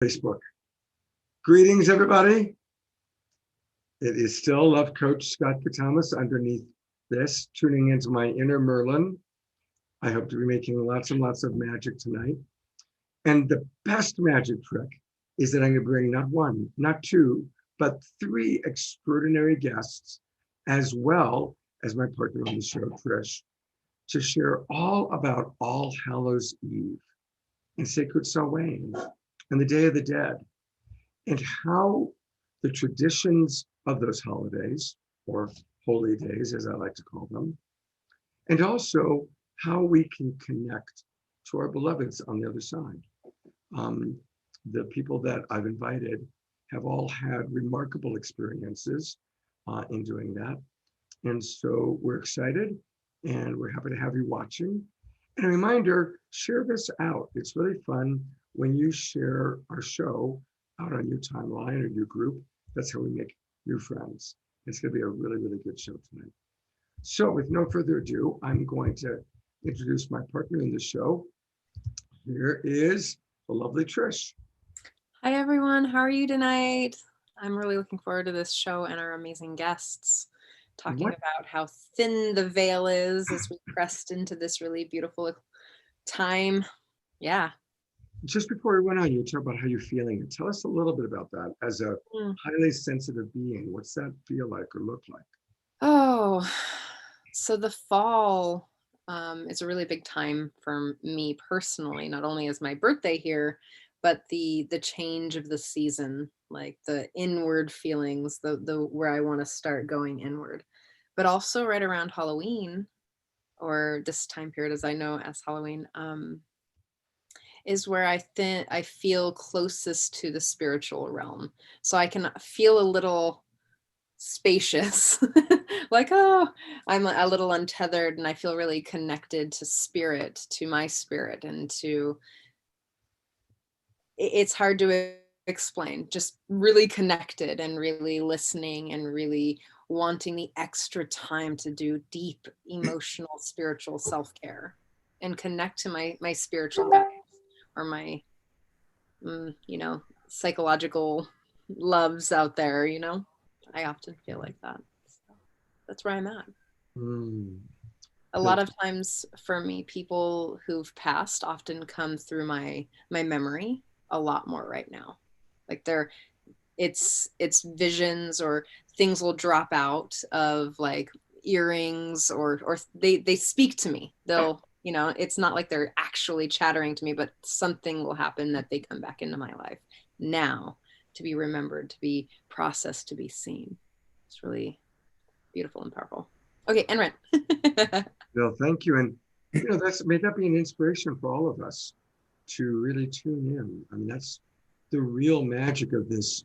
Facebook. Greetings, everybody. It is still Love Coach Scott Catamas underneath this, tuning into my inner Merlin. I hope to be making lots and lots of magic tonight. And the best magic trick is that I'm going to bring not one, not two, but three extraordinary guests, as well as my partner on the show, Trish, to share all about All Hallows Eve and Sacred Samhain and the Day of the Dead, and how the traditions of those holidays, or holy days, as I like to call them, and also how we can connect to our beloveds on the other side. The people that I've invited have all had remarkable experiences in doing that. And so we're excited and we're happy to have you watching. And a reminder, share this out. It's really fun when you share our show out on your timeline or your group. That's how we make new friends. It's going to be a really, really good show tonight. So with no further ado, I'm going to introduce my partner in the show. Here is the lovely Trish. Hi, everyone. How are you tonight? I'm really looking forward to this show and our amazing guests talking about how thin the veil is as we pressed into this really beautiful time. Yeah. Just before we went on, you talk about how you're feeling. And tell us a little bit about that as a highly sensitive being. What's that feel like or look like? Oh, so the fall is a really big time for me personally, not only as my birthday here, but the change of the season, like the inward feelings, the where I want to start going inward, but also right around Halloween, or this time period as I know as Halloween, is where I feel closest to the spiritual realm. So I can feel a little spacious, like, oh, I'm a little untethered and I feel really connected to spirit, to my spirit, and to, it's hard to explain, just really connected and really listening and really wanting the extra time to do deep emotional spiritual self-care and connect to my spiritual guides, or my psychological loves out there. I often feel like that. So that's where I'm at. A lot of times for me, people who've passed often come through my memory a lot more right now. Like it's visions, or things will drop out of like earrings, or they speak to me. They'll, it's not like they're actually chattering to me, but something will happen that they come back into my life now to be remembered, to be processed, to be seen. It's really beautiful and powerful. Okay, and Ren. Well, thank you. And may that be an inspiration for all of us to really tune in. I mean, that's the real magic of this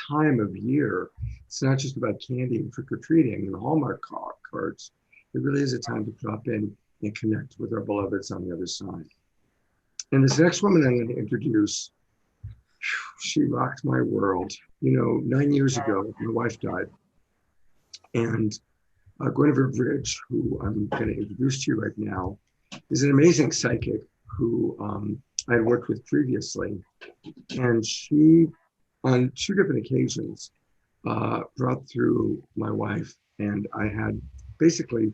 time of year. It's not just about candy and trick-or-treating and Hallmark cards. It really is a time to drop in and connect with our beloveds on the other side. And this next woman I'm going to introduce, she rocked my world. 9 years ago, my wife died. And Guinevere Bridge, who I'm going to introduce to you right now, is an amazing psychic who I had worked with previously. And she, on 2 different occasions, brought through my wife, and I had basically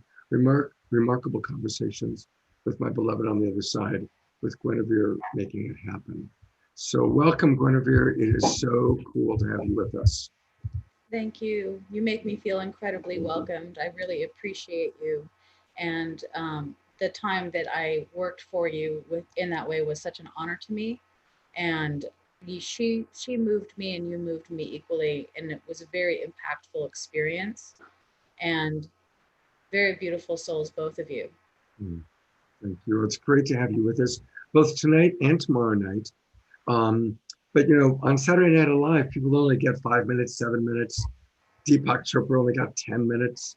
remarkable conversations with my beloved on the other side, with Guinevere making it happen. So welcome, Guinevere. It is so cool to have you with us. Thank you. You make me feel incredibly welcomed. I really appreciate you. And the time that I worked for you in that way was such an honor to me. And she moved me and you moved me equally. And it was a very impactful experience. And very beautiful souls, both of you. Thank you. It's great to have you with us, both tonight and tomorrow night. But on Saturday Night Live, people only get 5 minutes, 7 minutes. Deepak Chopra only got 10 minutes.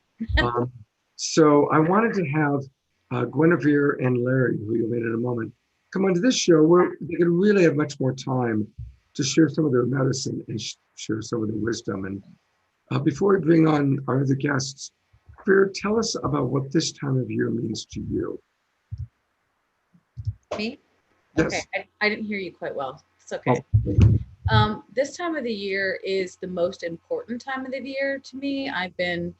So I wanted to have Guinevere and Larry, who you'll meet in a moment, come onto this show where they could really have much more time to share some of their medicine and share some of their wisdom. And before we bring on our other guests, Guinevere, tell us about what this time of year means to you. Me? Yes. Okay, I didn't hear you quite well. It's okay. This time of the year is the most important time of the year to me. I've been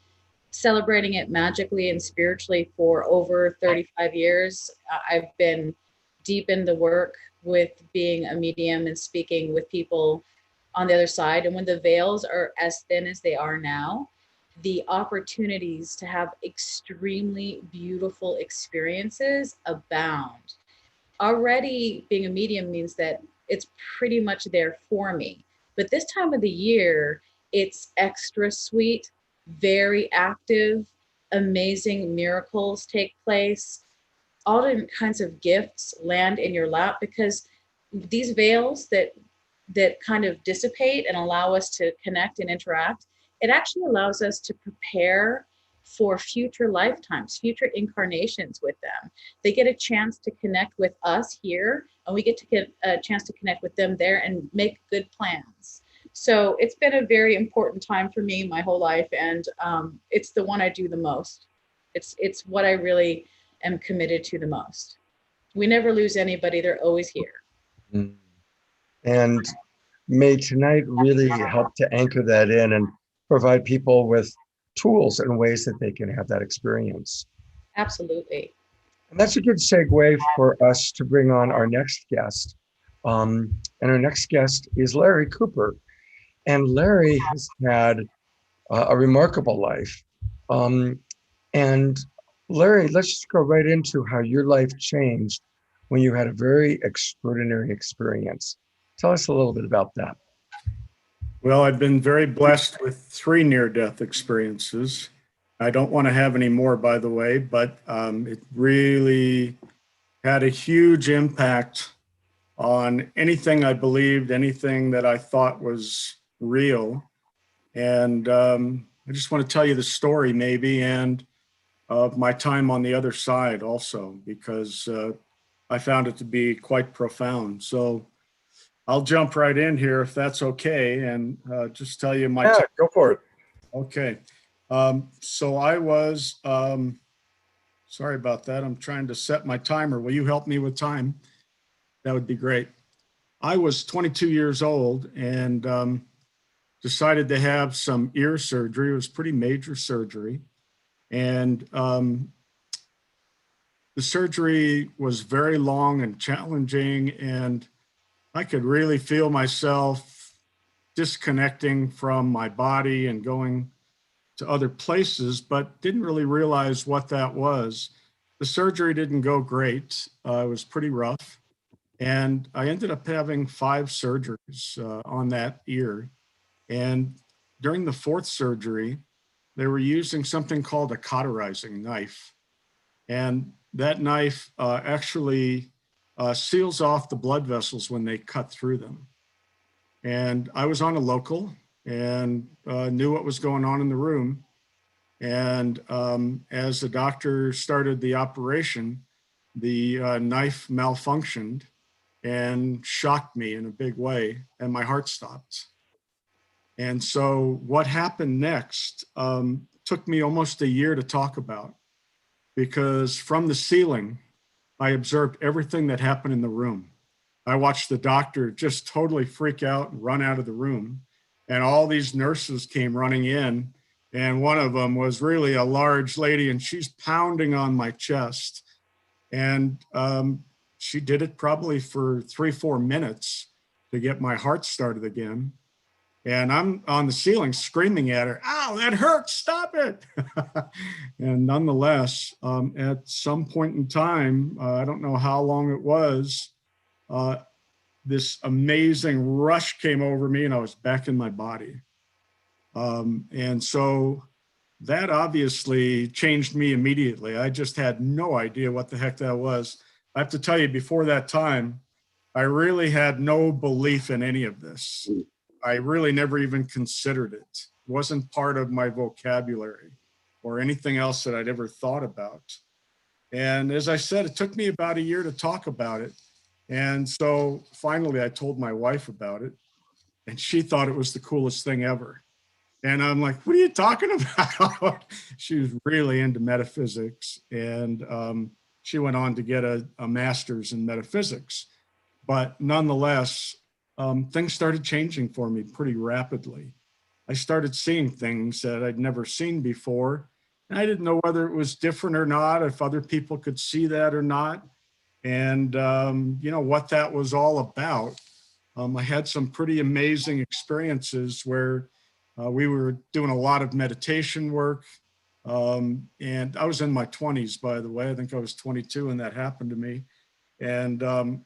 celebrating it magically and spiritually for over 35 years. I've been deep in the work with being a medium and speaking with people on the other side. And when the veils are as thin as they are now, the opportunities to have extremely beautiful experiences abound. Already being a medium means that it's pretty much there for me. But this time of the year, it's extra sweet, very active, amazing miracles take place. All different kinds of gifts land in your lap because these veils that kind of dissipate and allow us to connect and interact, it actually allows us to prepare for future lifetimes, future incarnations with them. They get a chance to connect with us here, and we get to get a chance to connect with them there and make good plans. So it's been a very important time for me my whole life, and it's the one I do the most. It's what I really am committed to the most. We never lose anybody, they're always here. Mm. And may tonight really help to anchor that in and provide people with tools and ways that they can have that experience. Absolutely. And that's a good segue for us to bring on our next guest. And our next guest is Larry Cooper. And Larry has had a remarkable life. And Larry, let's just go right into how your life changed when you had a very extraordinary experience. Tell us a little bit about that. Well, I've been very blessed with 3 near-death experiences. I don't want to have any more, by the way, but it really had a huge impact on anything I believed, anything that I thought was real. And I just want to tell you the story maybe, and of my time on the other side also, because I found it to be quite profound. So I'll jump right in here if that's okay, and just tell you my. Yeah, go for it. Okay. So I was, sorry about that. I'm trying to set my timer. Will you help me with time? That would be great. I was 22 years old and decided to have some ear surgery. It was pretty major surgery. And the surgery was very long and challenging, and I could really feel myself disconnecting from my body and going to other places, but didn't really realize what that was. The surgery didn't go great. It was pretty rough. And I ended up having 5 surgeries on that ear. And during the 4th surgery, they were using something called a cauterizing knife. And that knife actually seals off the blood vessels when they cut through them. And I was on a local and knew what was going on in the room. And as the doctor started the operation, the knife malfunctioned and shocked me in a big way, and my heart stopped. And so what happened next took me almost a year to talk about, because from the ceiling, I observed everything that happened in the room. I watched the doctor just totally freak out and run out of the room. And all these nurses came running in. And one of them was really a large lady, and she's pounding on my chest. And she did it probably for 3-4 minutes to get my heart started again. And I'm on the ceiling screaming at her, "Ow, that hurts, stop it." And nonetheless, at some point in time, I don't know how long it was, this amazing rush came over me and I was back in my body. And so that obviously changed me immediately. I just had no idea what the heck that was. I have to tell you, before that time, I really had no belief in any of this. I really never even considered it. It wasn't part of my vocabulary or anything else that I'd ever thought about. And as I said, it took me about a year to talk about it. And so finally I told my wife about it, and she thought it was the coolest thing ever. And I'm like, "What are you talking about?" She was really into metaphysics, and she went on to get a master's in metaphysics. But nonetheless, things started changing for me pretty rapidly. I started seeing things that I'd never seen before. And I didn't know whether it was different or not, if other people could see that or not, and what that was all about. I had some pretty amazing experiences where we were doing a lot of meditation work. And I was in my 20s, by the way. I think I was 22 when that happened to me. And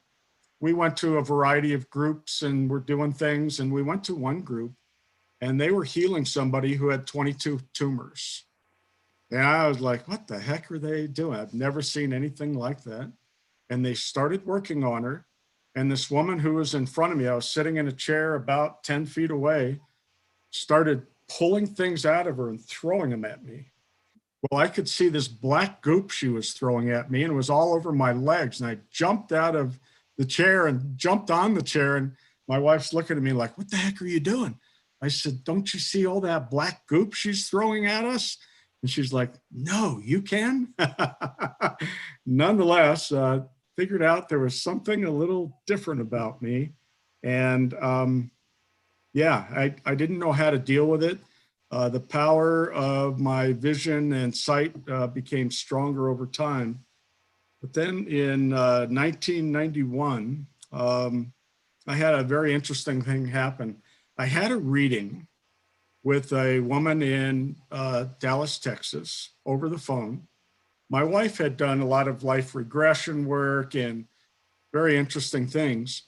we went to a variety of groups and were doing things. And we went to one group and they were healing somebody who had 22 tumors. And I was like, what the heck are they doing? I've never seen anything like that. And they started working on her. And this woman who was in front of me, I was sitting in a chair about 10 feet away, started pulling things out of her and throwing them at me. Well, I could see this black goop she was throwing at me, and it was all over my legs. And I jumped out of the chair and jumped on the chair. And my wife's looking at me like, what the heck are you doing? I said, don't you see all that black goop she's throwing at us? And she's like, no, you can. Nonetheless, figured out there was something a little different about me. And I didn't know how to deal with it. The power of my vision and sight became stronger over time. But then in 1991, I had a very interesting thing happen. I had a reading with a woman in Dallas, Texas, over the phone. My wife had done a lot of life regression work and very interesting things.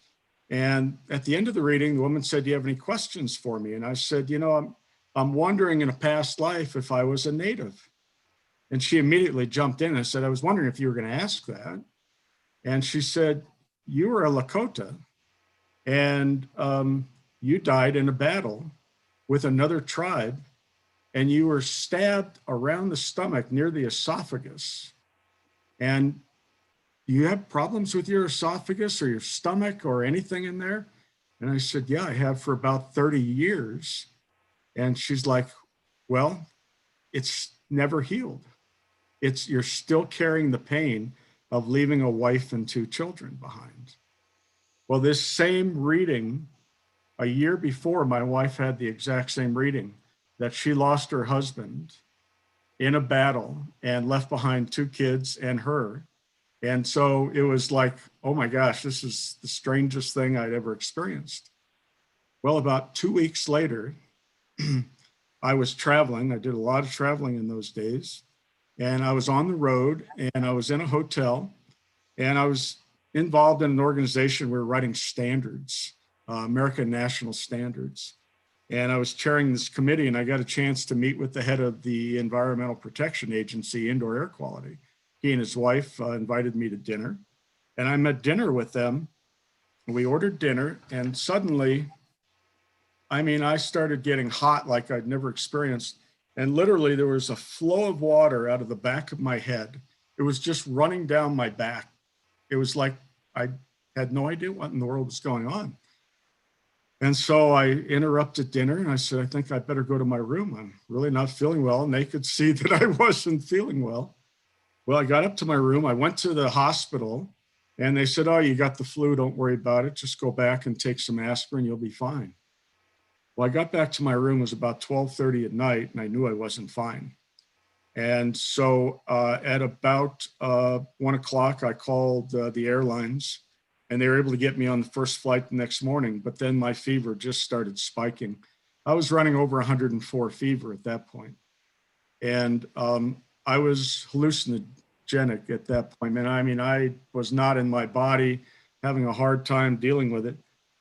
And at the end of the reading, the woman said, do you have any questions for me? And I said, I'm wondering in a past life if I was a native. And she immediately jumped in and said, I was wondering if you were going to ask that. And she said, you were a Lakota and you died in a battle with another tribe, and you were stabbed around the stomach near the esophagus. And you have problems with your esophagus or your stomach or anything in there? And I said, yeah, I have for about 30 years. And she's like, well, it's never healed. You're still carrying the pain of leaving a wife and 2 children behind. Well, this same reading, a year before, my wife had the exact same reading, that she lost her husband in a battle and left behind 2 kids and her. And so it was like, oh my gosh, this is the strangest thing I'd ever experienced. Well, about 2 weeks later, I was traveling. I did a lot of traveling in those days. And I was on the road and I was in a hotel and I was involved in an organization. We were writing standards, American National Standards. And I was chairing this committee and I got a chance to meet with the head of the Environmental Protection Agency, Indoor Air Quality. He and his wife invited me to dinner and I'm at dinner with them. We ordered dinner and suddenly, I started getting hot like I'd never experienced. And literally there was a flow of water out of the back of my head. It was just running down my back. It was like I had no idea what in the world was going on. And so I interrupted dinner and I said, I think I better go to my room. I'm really not feeling well. And they could see that I wasn't feeling well. Well, I got up to my room. I went to the hospital and they said, oh, you got the flu. Don't worry about it. Just go back and take some aspirin. You'll be fine. Well, I got back to my room. It was about 12:30 at night and I knew I wasn't fine. And so at about 1 o'clock, I called the airlines and they were able to get me on the first flight the next morning. But then my fever just started spiking. I was running over 104 fever at that point. And I was hallucinogenic at that point. And I was not in my body, having a hard time dealing with it.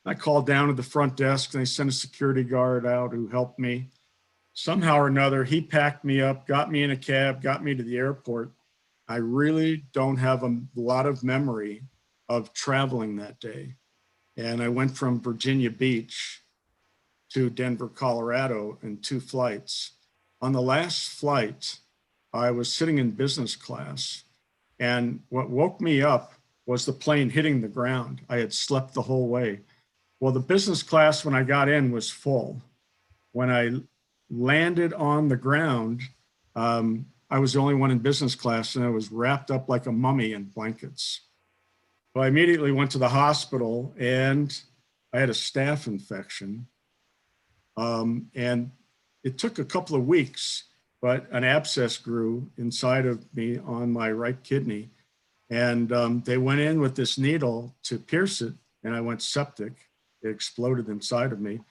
I called down to the front desk and they sent a security guard out who helped me. Somehow or another, he packed me up, got me in a cab, got me to the airport. I really don't have a lot of memory of traveling that day. And I went from Virginia Beach to Denver, Colorado in 2 flights. On the last flight, I was sitting in business class. And what woke me up was the plane hitting the ground. I had slept the whole way. Well, the business class when I got in was full. When I landed on the ground, I was the only one in business class and I was wrapped up like a mummy in blankets. Well, I immediately went to the hospital and I had a staph infection. And it took a couple of weeks, but an abscess grew inside of me on my right kidney. And they went in with this needle to pierce it, and I went septic. It exploded inside of me.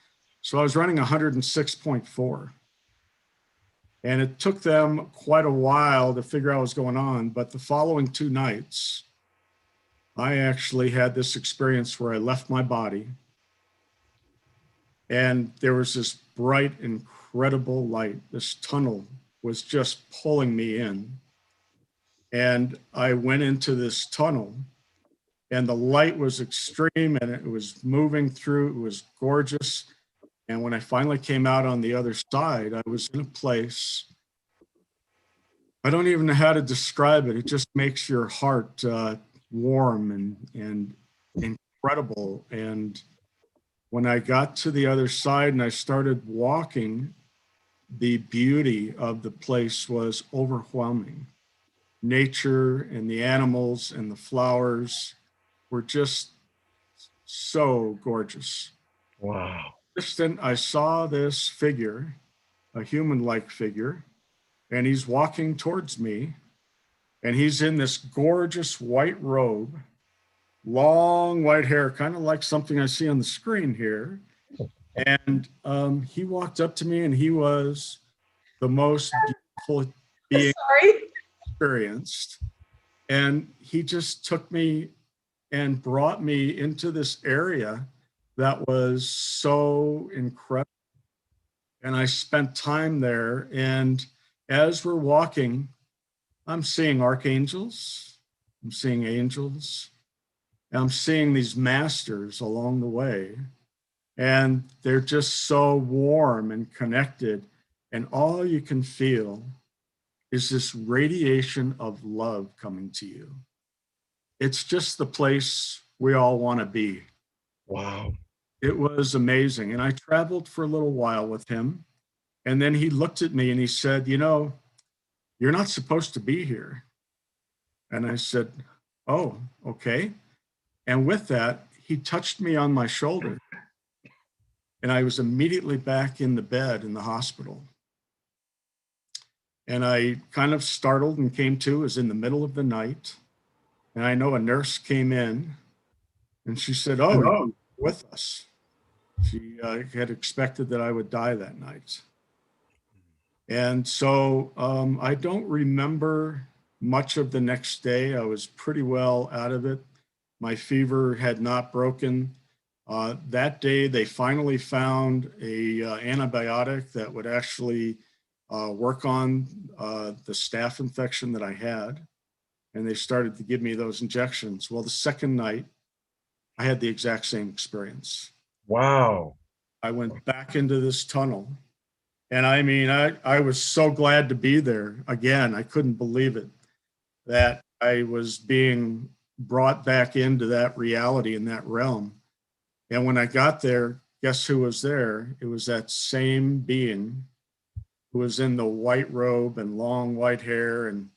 So I was running 106.4. And it took them quite a while to figure out what was going on. But the following 2 nights, I actually had this experience where I left my body. And there was this bright, incredible light. This tunnel was just pulling me in. And I went into this tunnel, and the light was extreme, and it was moving through. It was gorgeous. And when I finally came out on the other side, I was in a place, I don't even know how to describe it. It just makes your heart warm and incredible. And when I got to the other side and I started walking, the beauty of the place was overwhelming. Nature and the animals and the flowers were just so gorgeous. Wow. Distant, I saw this figure, a human-like figure, and he's walking towards me, and he's in this gorgeous white robe, long white hair, kind of like something I see on the screen here. And he walked up to me, and he was the most beautiful being experienced. And he just took me and brought me into this area that was so incredible. And I spent time there. And as we're walking, I'm seeing archangels, I'm seeing angels, and I'm seeing these masters along the way. And they're just so warm and connected. And all you can feel is this radiation of love coming to you. It's just the place we all want to be. Wow. It was amazing. And I traveled for a little while with him. And then he looked at me and he said, you know, you're not supposed to be here. And I said, oh, okay. And with that, he touched me on my shoulder. And I was immediately back in the bed in the hospital. And I kind of startled and came to. It was in the middle of the night. And I know a nurse came in and she said, oh, you're with us. She had expected that I would die that night. And so I don't remember much of the next day. I was pretty well out of it. My fever had not broken. That day, they finally found a antibiotic that would actually work on the staph infection that I had. And they started to give me those injections. Well, the second night, I had the exact same experience. Wow. I went back into this tunnel. And I mean, I was so glad to be there again. I couldn't believe it, that I was being brought back into that reality in that realm. And when I got there, guess who was there? It was that same being who was in the white robe and long white hair. And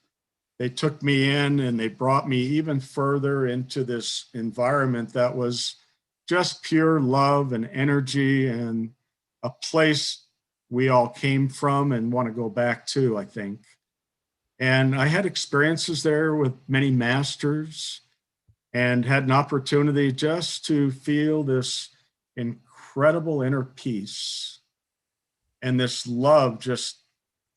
they took me in and they brought me even further into this environment that was just pure love and energy, and a place we all came from and want to go back to, I think. And I had experiences there with many masters and had an opportunity just to feel this incredible inner peace and this love just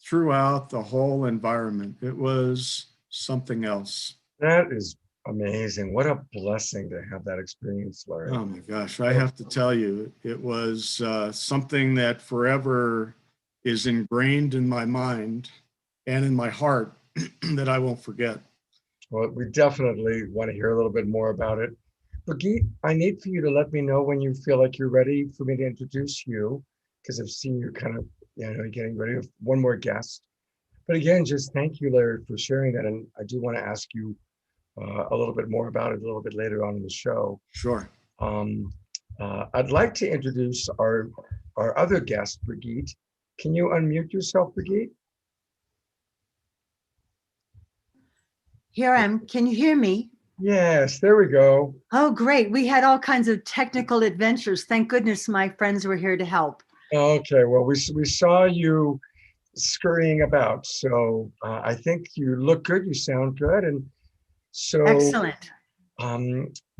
throughout the whole environment. It was something else. That is amazing. What a blessing to have that experience, Larry. Oh my gosh, I have to tell you, it was something that forever is ingrained in my mind and in my heart that I won't forget. Well, we definitely want to hear a little bit more about it. Brigitte, I need for you to let me know when you feel like you're ready for me to introduce you, because I've seen you kind of, getting ready with one more guest. But again, just thank you, Larry, for sharing that. And I do want to ask you a little bit more about it a little bit later on in the show. Sure. I'd like to introduce our other guest, Brigitte. Can you unmute yourself, Brigitte? Here I am. Can you hear me? Yes, there we go. Oh, great. We had all kinds of technical adventures. Thank goodness my friends were here to help. Okay, well, we saw you scurrying about, so I think you look good, you sound good, and so Excellent.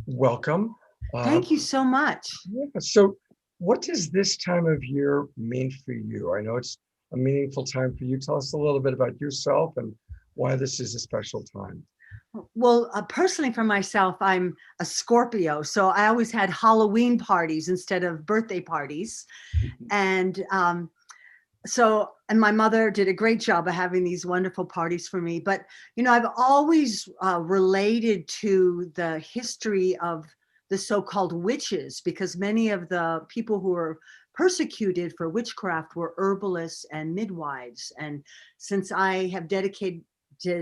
welcome. Thank you so much. Yeah, so what does this time of year mean for you? I know it's a meaningful time for you. Tell us a little bit about yourself and why this is a special time. Well, personally for myself, I'm a Scorpio, so I always had Halloween parties instead of birthday parties. And and my mother did a great job of having these wonderful parties for me. But, I've always related to the history of the so-called witches, because many of the people who were persecuted for witchcraft were herbalists and midwives. And since I have dedicated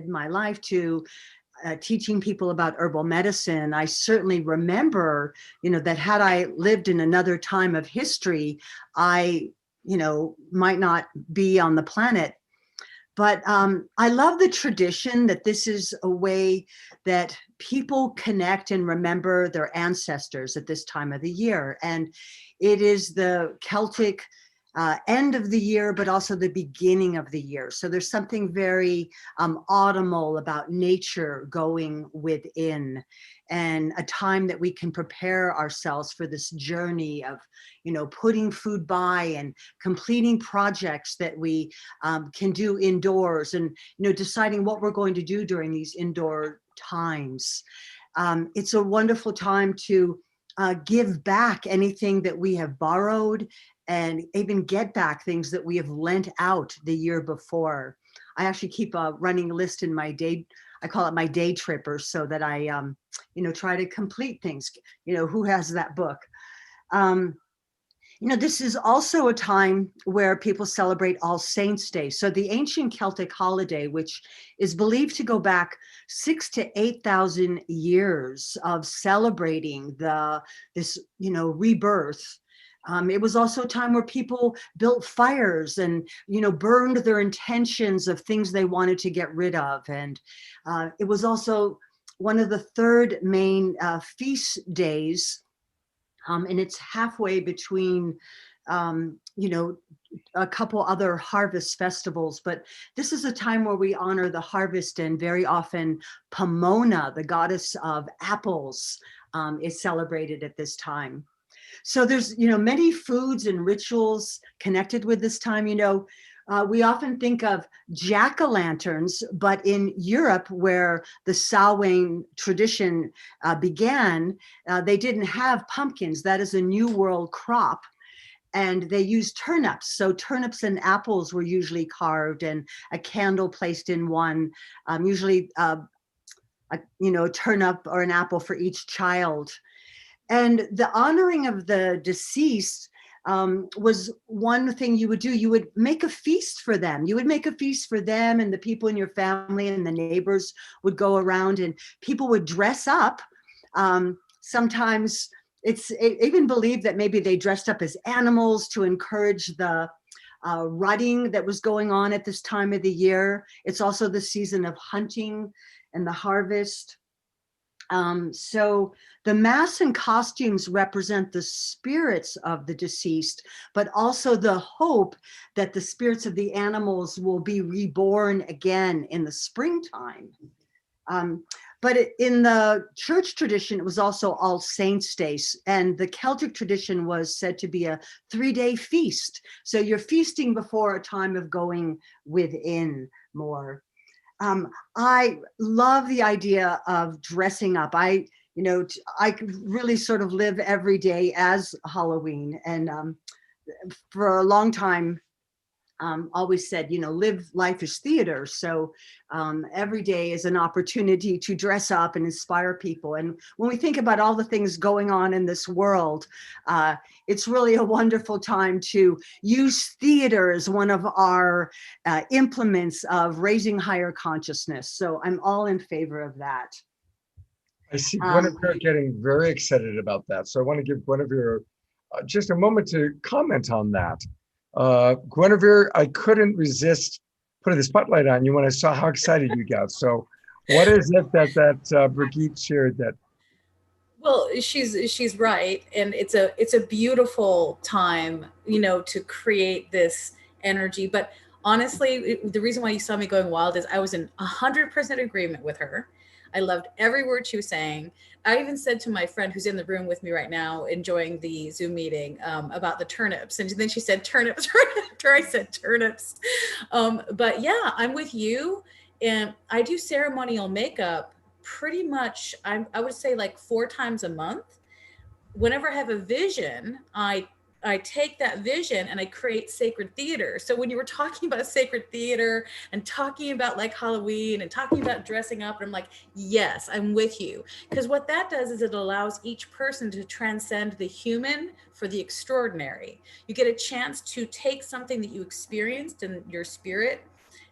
my life to teaching people about herbal medicine, I certainly remember, that had I lived in another time of history, I, might not be on the planet. But I love the tradition that this is a way that people connect and remember their ancestors at this time of the year. And it is the Celtic end of the year, but also the beginning of the year. So there's something very autumnal about nature going within, and a time that we can prepare ourselves for this journey of, putting food by and completing projects that we can do indoors, and, deciding what we're going to do during these indoor times. It's a wonderful time to give back anything that we have borrowed, and even get back things that we have lent out the year before. I actually keep a running list in my day. I call it my day trippers, so that I, try to complete things. Who has that book? This is also a time where people celebrate All Saints' Day. So the ancient Celtic holiday, which is believed to go back 6,000 to 8,000 years of celebrating this rebirth. It was also a time where people built fires and, burned their intentions of things they wanted to get rid of. And it was also one of the third main feast days. And it's halfway between, a couple other harvest festivals. But this is a time where we honor the harvest, and very often Pomona, the goddess of apples, is celebrated at this time. So there's, many foods and rituals connected with this time. We often think of jack-o'-lanterns, but in Europe, where the Samhain tradition began, they didn't have pumpkins. That is a New World crop. And they used turnips. So turnips and apples were usually carved, and a candle placed in one, usually a turnip or an apple for each child. And the honoring of the deceased was one thing you would do. You would make a feast for them. You would make a feast for them, and the people in your family and the neighbors would go around, and people would dress up. Sometimes it's even believed that maybe they dressed up as animals to encourage the rutting that was going on at this time of the year. It's also the season of hunting and the harvest. So the masks and costumes represent the spirits of the deceased, but also the hope that the spirits of the animals will be reborn again in the springtime. But in the church tradition, it was also All Saints' Day, and the Celtic tradition was said to be a 3-day feast. So you're feasting before a time of going within more. I love the idea of dressing up. I really sort of live every day as Halloween, and for a long time, always said, live life as theater. So every day is an opportunity to dress up and inspire people. And when we think about all the things going on in this world, it's really a wonderful time to use theater as one of our implements of raising higher consciousness. So I'm all in favor of that. I see Guinevere getting very excited about that. So I want to give Guinevere just a moment to comment on that. Guinevere, I couldn't resist putting the spotlight on you when I saw how excited you got. So What is it that Brigitte shared that? Well, she's right, and it's a beautiful time, you know, to create this energy. But honestly, the reason why you saw me going wild is I was in 100% agreement with her. I loved every word she was saying. I even said to my friend who's in the room with me right now, enjoying the Zoom meeting, about the turnips, and then she said turnips right after I said turnips. But yeah, I'm with you, and I do ceremonial makeup pretty much, I would say like 4 times a month. Whenever I have a vision, I take that vision and I create sacred theater. So when you were talking about sacred theater and talking about like Halloween and talking about dressing up, and I'm like, yes, I'm with you. Because what that does is it allows each person to transcend the human for the extraordinary. You get a chance to take something that you experienced in your spirit,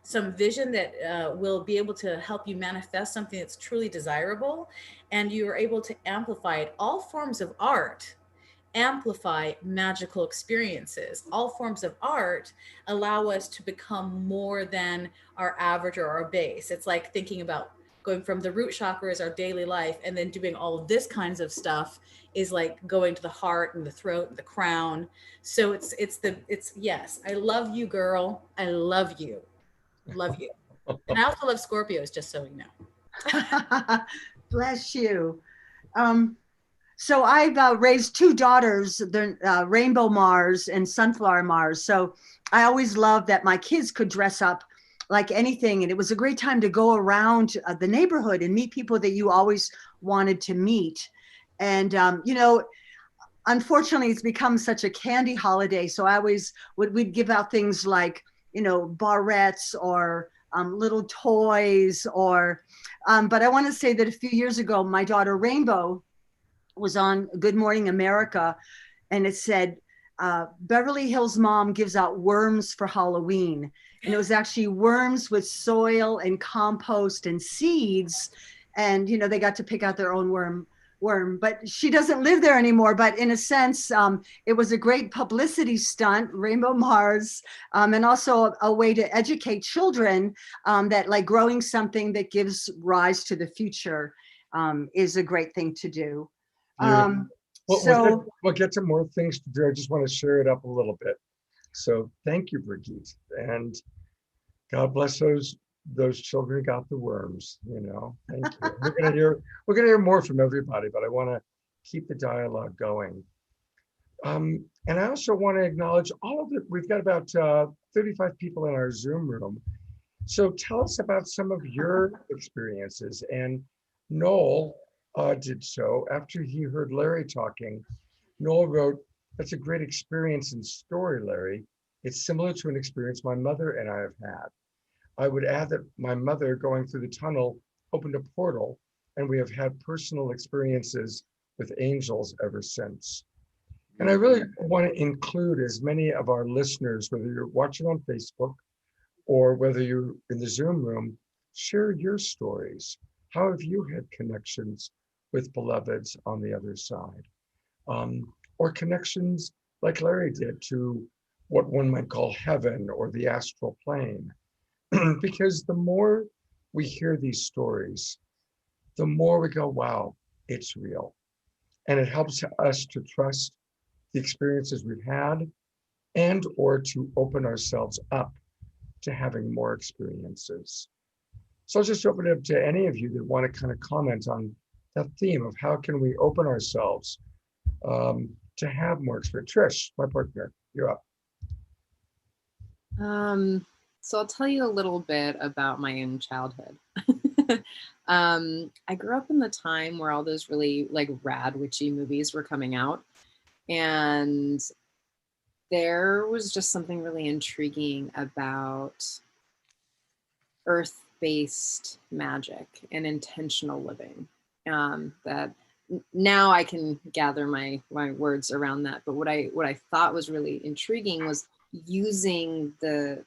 some vision that will be able to help you manifest something that's truly desirable, and you are able to amplify it. All forms of art amplify magical experiences. All forms of art allow us to become more than our average or our base. It's like thinking about going from the root chakra as our daily life, and then doing all of this kinds of stuff is like going to the heart and the throat and the crown. So it's yes, I love you, girl. I love you. Love you. And I also love Scorpios, just so you know. Bless you. So I've raised 2 daughters, they're Rainbow Mars and Sunflower Mars. So I always loved that my kids could dress up like anything. And it was a great time to go around the neighborhood and meet people that you always wanted to meet. And, you know, unfortunately, it's become such a candy holiday. So I always we'd give out things like, you know, barrettes or little toys or, but I want to say that a few years ago, my daughter Rainbow was on Good Morning America, and it said, Beverly Hills mom gives out worms for Halloween. And it was actually worms with soil and compost and seeds. And, you know, they got to pick out their own worm, but she doesn't live there anymore. But in a sense, it was a great publicity stunt, Rainbow Mars, and also a way to educate children that like growing something that gives rise to the future is a great thing to do. Well, So we'll get to more things to do. I just want to share it up a little bit. So thank you, Brigitte, and God bless those children who got the worms. You know, thank you. We're gonna hear more from everybody, but I want to keep the dialogue going. And I also want to acknowledge all of it. We've got about 35 people in our Zoom room. So tell us about some of your experiences. And Noel did so after he heard Larry talking. Noel wrote, "That's a great experience and story, Larry. It's similar to an experience my mother and I have had. I would add that my mother going through the tunnel opened a portal, and we have had personal experiences with angels ever since." And I really want to include as many of our listeners, whether you're watching on Facebook or whether you're in the Zoom room, share your stories. How have you had connections with beloveds on the other side? Or connections like Larry did to what one might call heaven or the astral plane. Because the more we hear these stories, the more we go, wow, it's real. And it helps us to trust the experiences we've had and or to open ourselves up to having more experiences. So I'll just open it up to any of you that want to kind of comment on that theme of how can we open ourselves to have more experience. Trish, my partner, you're up. So I'll tell you a little bit about my own childhood. I grew up in the time where all those really like rad witchy movies were coming out. And there was just something really intriguing about earth-based magic and intentional living. That now I can gather my words around that. But what I thought was really intriguing was using the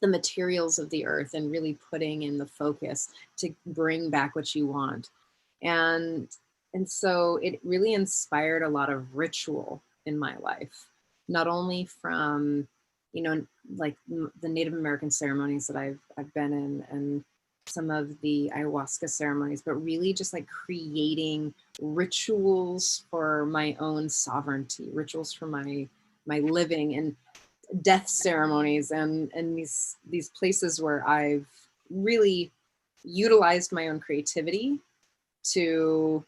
materials of the earth and really putting in the focus to bring back what you want. And so it really inspired a lot of ritual in my life, not only from, you know, like the Native American ceremonies that I've been in, and some of the ayahuasca ceremonies, but really just like creating rituals for my own sovereignty, rituals for my living, and death ceremonies, and these places where I've really utilized my own creativity to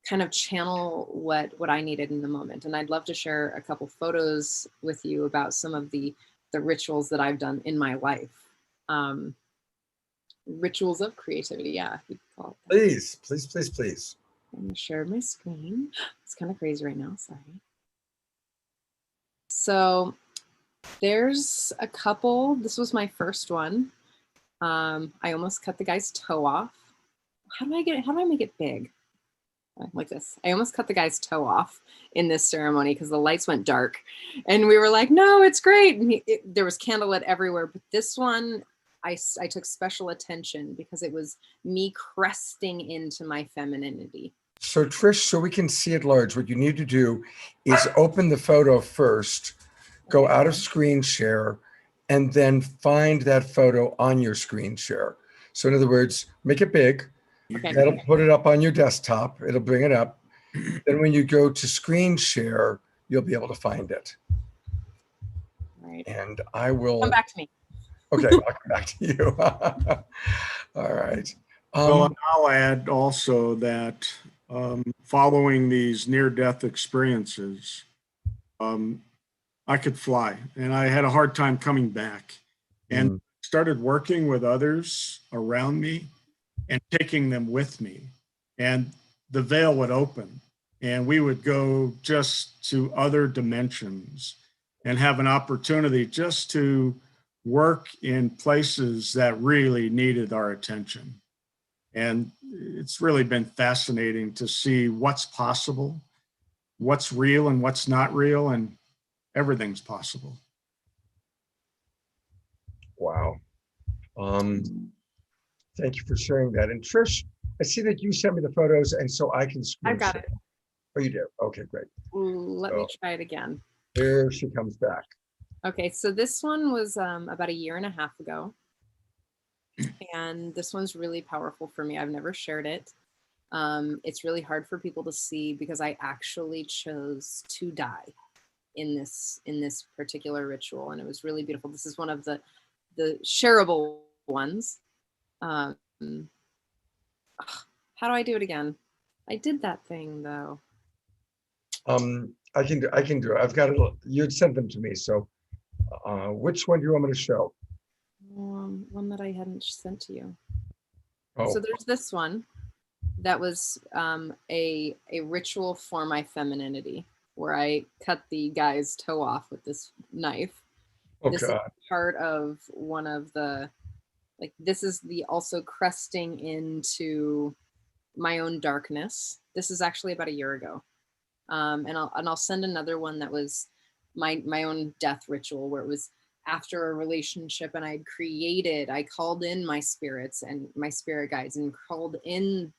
kind of channel what I needed in the moment. And I'd love to share a couple photos with you about some of the rituals that I've done in my life. Rituals of creativity, yeah. You could call it that. Please, please, please, please. Let me share my screen. It's kind of crazy right now, sorry. So there's a couple. This was my first one. I almost cut the guy's toe off. How do I make it big? Like this. I almost cut the guy's toe off in this ceremony because the lights went dark, and we were like, no, it's great. And there was candlelit everywhere. But this one, I took special attention because it was me cresting into my femininity. So Trish, so we can see it large, what you need to do is open the photo first, go out of screen share, and then find that photo on your screen share. So in other words, make it big. Okay. That'll put it up on your desktop. It'll bring it up. Then when you go to screen share, you'll be able to find it. Right. And I will Come back to me. Okay, I'll come back to you. All right. Well, and I'll add also that following these near-death experiences, I could fly, and I had a hard time coming back, and started working with others around me and taking them with me, and the veil would open, and we would go just to other dimensions and have an opportunity just to work in places that really needed our attention. And it's really been fascinating to see what's possible, what's real and what's not real, and everything's possible. Wow. Thank you for sharing that. And Trish, I see that you sent me the photos, and so I can screen I've got share. it. Oh, you do? Okay, great. Let me try it again. Here she comes back. Okay, so this one was about 1.5 years ago. And this one's really powerful for me. I've never shared it. It's really hard for people to see because I actually chose to die in this particular ritual, and it was really beautiful. This is one of the shareable ones. How do I do it again? I did that thing though. I can do it. I've got it. You'd sent them to me. So which one do you want me to show? One that I hadn't sent to you. Oh. So there's this one that was a ritual for my femininity, where I cut the guy's toe off with this knife. Oh, this God. is part of one of the, like, this is the also cresting into my own darkness. This is actually about 1 year ago. And I'll send another one that was my own death ritual, where it was after a relationship, and I called in my spirits and my spirit guides, and called in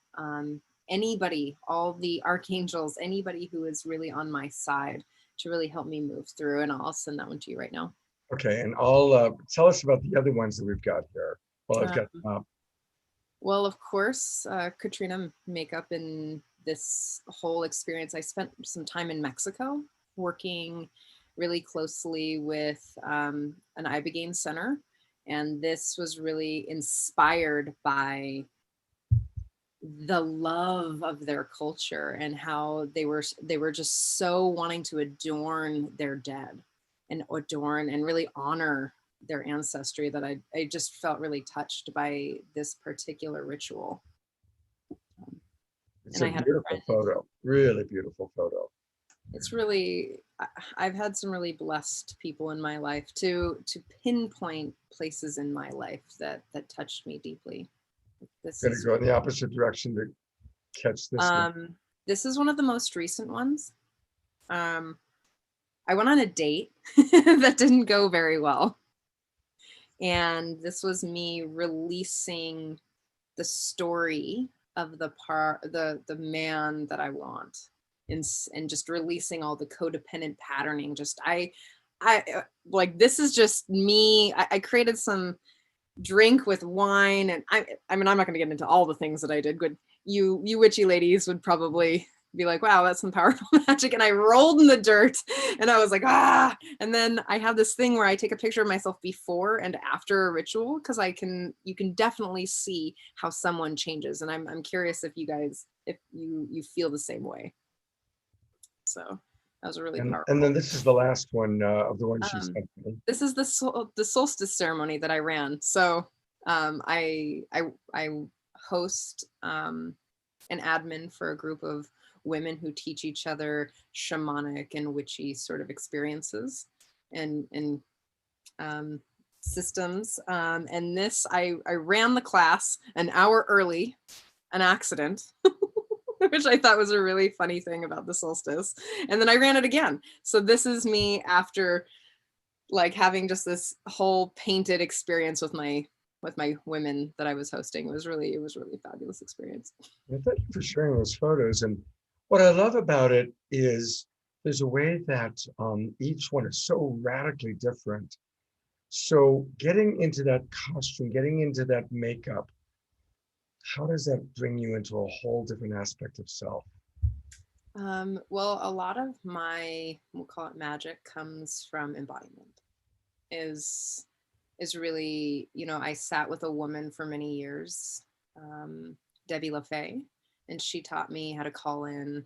anybody, all the archangels, anybody who is really on my side to really help me move through. And I'll send that one to you right now. Okay, and I'll tell us about the other ones that we've got here. Well, I've got well, of course, Katrina makeup in this whole experience. I spent some time in Mexico working really closely with an Ibogaine center, and this was really inspired by the love of their culture and how they were just so wanting to adorn their dead and adorn and really honor their ancestry, that I just felt really touched by this particular ritual. It's a beautiful photo, really beautiful photo. It's really, I've had some really blessed people in my life to pinpoint places in my life that touched me deeply. This Going to go in the opposite direction to catch this one. This is one of the most recent ones. I went on a date that didn't go very well. And this was me releasing the story of the man that I want, and just releasing all the codependent patterning. Just I like, this is just me. I created some drink with wine. And I mean, I'm not going to get into all the things that I did, but you witchy ladies would probably be like, wow, that's some powerful magic. And I rolled in the dirt and I was like, ah. And then I have this thing where I take a picture of myself before and after a ritual, because you can definitely see how someone changes. And I'm curious if you guys, if you feel the same way. So that was a really powerful. And then this is the last one of the ones she sent me. This is the solstice ceremony that I ran. So I host an admin for a group of women who teach each other shamanic and witchy sort of experiences and systems. And this, I ran the class an hour early, an accident. Which I thought was a really funny thing about the solstice. And then I ran it again. So this is me after like having just this whole painted experience with my women that I was hosting. It was really a fabulous experience. Well, thank you for sharing those photos. And what I love about it is there's a way that each one is so radically different. So getting into that costume, getting into that makeup, how does that bring you into a whole different aspect of self? Well, a lot of my, we'll call it magic, comes from embodiment. Is really, you know, I sat with a woman for many years, Debbie LaFay, and she taught me how to call in.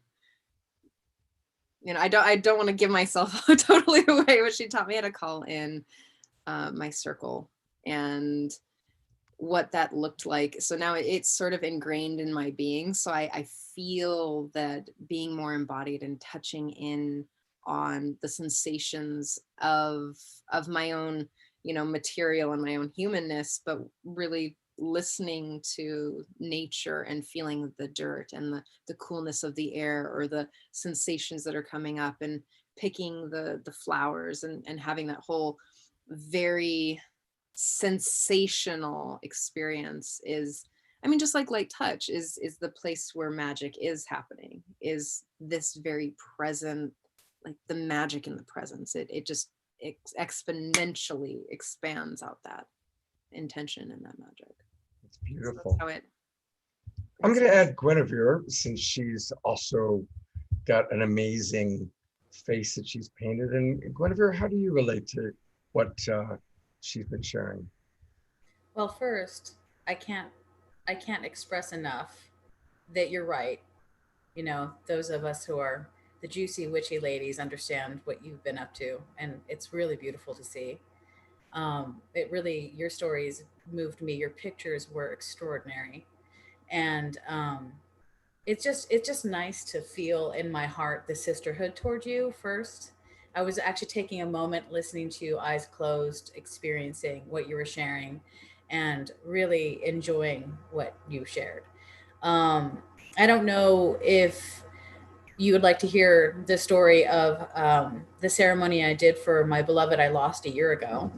You know, I don't want to give myself totally away, but she taught me how to call in my circle and what that looked like. So now it's sort of ingrained in my being. So I feel that being more embodied and touching in on the sensations of my own, you know, material and my own humanness, but really listening to nature and feeling the dirt and the coolness of the air or the sensations that are coming up and picking the flowers and having that whole very sensational experience is, I mean, just like light touch is the place where magic is happening, is this very present, like the magic in the presence. It just exponentially expands out that intention and that magic. It's beautiful. So that's I'm going to add Guinevere, since she's also got an amazing face that she's painted. And Guinevere, how do you relate to what she's been sharing? Well, first, I can't express enough that you're right. You know, those of us who are the juicy witchy ladies understand what you've been up to, and it's really beautiful to see. It really, your stories moved me. Your pictures were extraordinary, and it's just nice to feel in my heart the sisterhood toward you. First, I was actually taking a moment listening to you, eyes closed, experiencing what you were sharing, and really enjoying what you shared. I don't know if you would like to hear the story of the ceremony I did for my beloved I lost a year ago,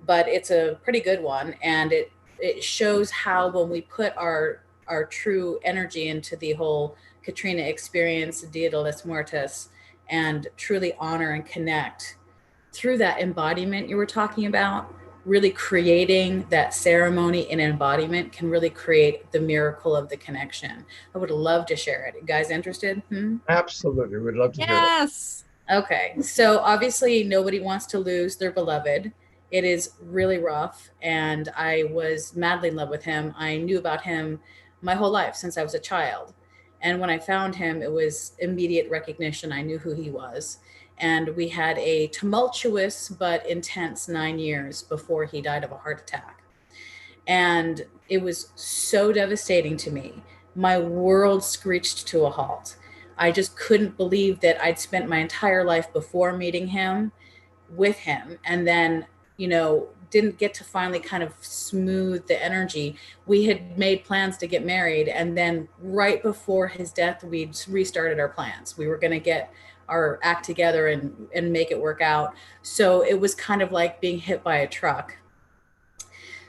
but it's a pretty good one, and it shows how when we put our true energy into the whole Katrina experience, Dia de los Muertos, and truly honor and connect through that embodiment you were talking about, really creating that ceremony in embodiment can really create the miracle of the connection. I would love to share it. You guys interested? Absolutely. We'd love to hear it. yes. Okay. So obviously nobody wants to lose their beloved. It is really rough. And I was madly in love with him. I knew about him my whole life since I was a child. And when I found him, it was immediate recognition. I knew who he was. And we had a tumultuous but intense 9 years before he died of a heart attack. And it was so devastating to me. My world screeched to a halt. I just couldn't believe that I'd spent my entire life before meeting him with him. And then, you know, didn't get to finally kind of smooth the energy. We had made plans to get married. And then right before his death, we'd restarted our plans. We were going to get our act together and make it work out. So it was kind of like being hit by a truck.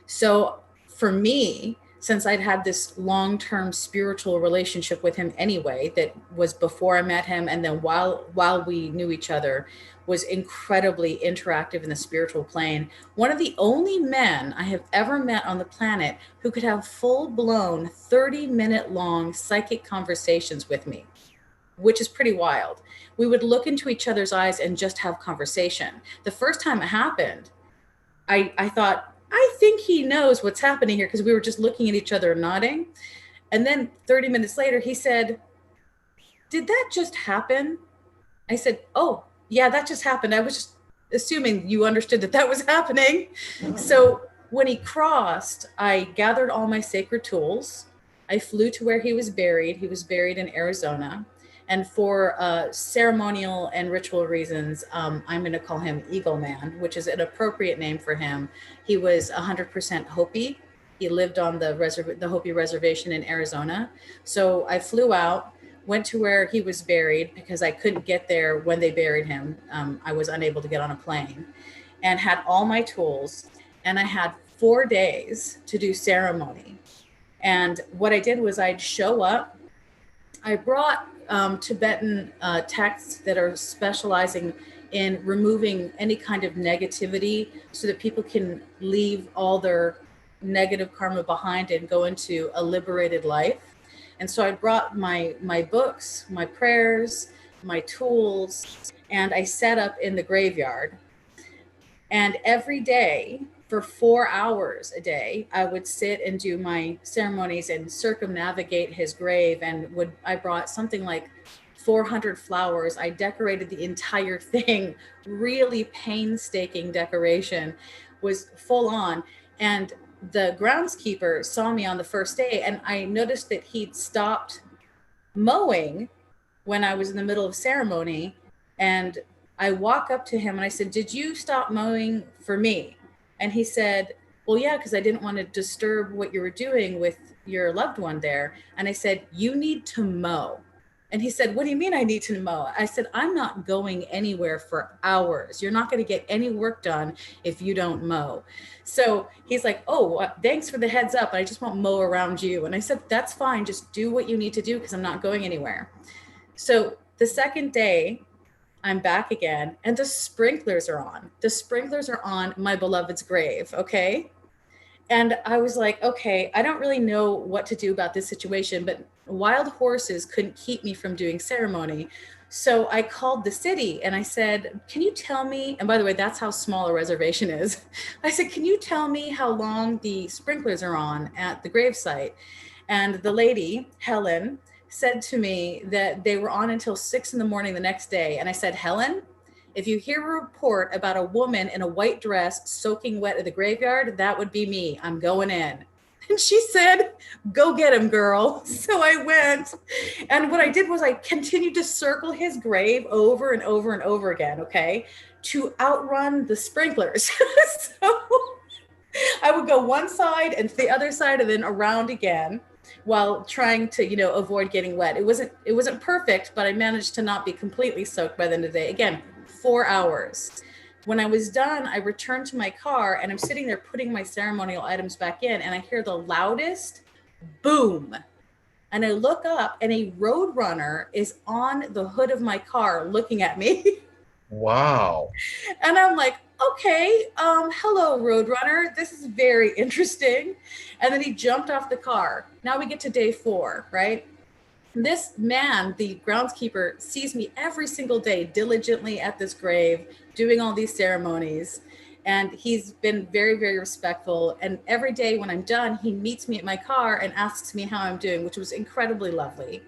So for me, since I'd had this long-term spiritual relationship with him anyway, that was before I met him, and then while we knew each other, was incredibly interactive in the spiritual plane. One of the only men I have ever met on the planet who could have full-blown 30-minute long psychic conversations with me, which is pretty wild. We would look into each other's eyes and just have conversation. The first time it happened, I thought, I think he knows what's happening here, because we were just looking at each other and nodding. And then 30 minutes later, he said, "Did that just happen?" I said, "Oh, yeah, that just happened. I was just assuming you understood that that was happening." So when he crossed, I gathered all my sacred tools. I flew to where he was buried. He was buried in Arizona. And for ceremonial and ritual reasons, I'm going to call him Eagle Man, which is an appropriate name for him. He was 100% Hopi. He lived on the Hopi reservation in Arizona. So I flew out, went to where he was buried because I couldn't get there when they buried him. I was unable to get on a plane, and had all my tools. And I had 4 days to do ceremony. And what I did was I'd show up. I brought Tibetan texts that are specializing in removing any kind of negativity so that people can leave all their negative karma behind and go into a liberated life. And so I brought my books, my prayers, my tools, and I set up in the graveyard. And every day for 4 hours a day, I would sit and do my ceremonies and circumnavigate his grave. And I brought something like 400 flowers. I decorated the entire thing, really painstaking decoration, was full on. And the groundskeeper saw me on the first day, and I noticed that he'd stopped mowing when I was in the middle of ceremony. And I walk up to him and I said, "Did you stop mowing for me?" And he said, "Well, yeah, because I didn't want to disturb what you were doing with your loved one there." And I said, "You need to mow." And he said, "What do you mean I need to mow?" I said, "I'm not going anywhere for hours. You're not going to get any work done if you don't mow." So he's like, "Oh, thanks for the heads up. I just won't mow around you." And I said, "That's fine. Just do what you need to do because I'm not going anywhere." So the second day, I'm back again, and the sprinklers are on. The sprinklers are on my beloved's grave, okay? And I was like, okay, I don't really know what to do about this situation, but wild horses couldn't keep me from doing ceremony. So I called the city and I said, "Can you tell me," and by the way, that's how small a reservation is. I said, "Can you tell me how long the sprinklers are on at the gravesite?" And the lady, Helen, said to me that they were on until 6 a.m. the next day. And I said, "Helen, if you hear a report about a woman in a white dress soaking wet at the graveyard, that would be me. I'm going in." And she said, "Go get him, girl." So I went. And what I did was I continued to circle his grave over and over and over again, okay, to outrun the sprinklers. So I would go one side and to the other side and then around again, while trying to, avoid getting wet. It wasn't perfect, but I managed to not be completely soaked by the end of the day. Again, 4 hours. When I was done, I returned to my car and I'm sitting there putting my ceremonial items back in, and I hear the loudest boom. And I look up and a roadrunner is on the hood of my car looking at me. Wow. And I'm like, "Okay, hello, Roadrunner. This is very interesting." And then he jumped off the car. Now we get to day 4, right? This man, the groundskeeper, sees me every single day diligently at this grave, doing all these ceremonies. And he's been very, very respectful. And every day when I'm done, he meets me at my car and asks me how I'm doing, which was incredibly lovely.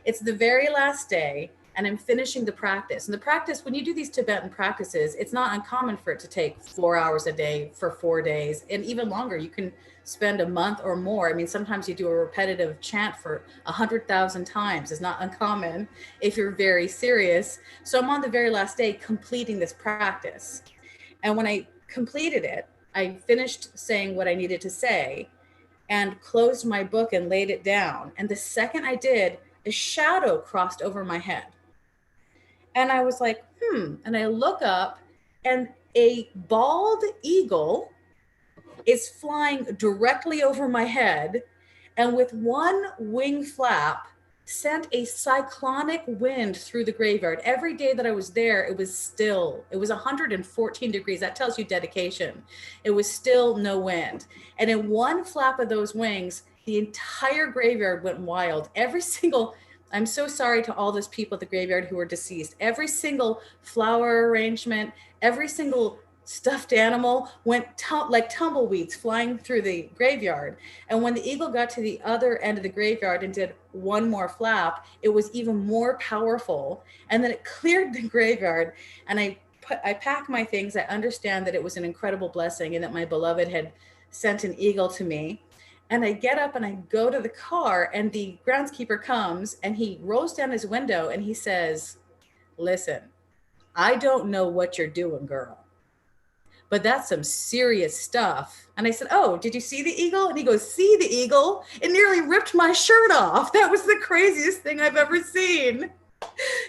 It's the very last day, and I'm finishing the practice. And the practice, when you do these Tibetan practices, it's not uncommon for it to take 4 hours a day for 4 days, and even longer. You can spend a month or more. I mean, sometimes you do a repetitive chant for 100,000 times. It's not uncommon if you're very serious. So I'm on the very last day completing this practice. And when I completed it, I finished saying what I needed to say and closed my book and laid it down. And the second I did, a shadow crossed over my head. And I was like, and I look up, and a bald eagle is flying directly over my head, and with one wing flap sent a cyclonic wind through the graveyard. Every day that I was there, it was still. It was 114 degrees. That tells you dedication. It was still no wind. And in one flap of those wings, the entire graveyard went wild. Every single, I'm so sorry to all those people at the graveyard who were deceased. Every single flower arrangement, every single stuffed animal went like tumbleweeds flying through the graveyard. And when the eagle got to the other end of the graveyard and did one more flap, it was even more powerful. And then it cleared the graveyard. And I pack my things. I understand that it was an incredible blessing and that my beloved had sent an eagle to me. And I get up and I go to the car, and the groundskeeper comes and he rolls down his window and he says, "Listen, I don't know what you're doing, girl, but that's some serious stuff." And I said, "Oh, did you see the eagle?" And he goes, "See the eagle? It nearly ripped my shirt off. That was the craziest thing I've ever seen."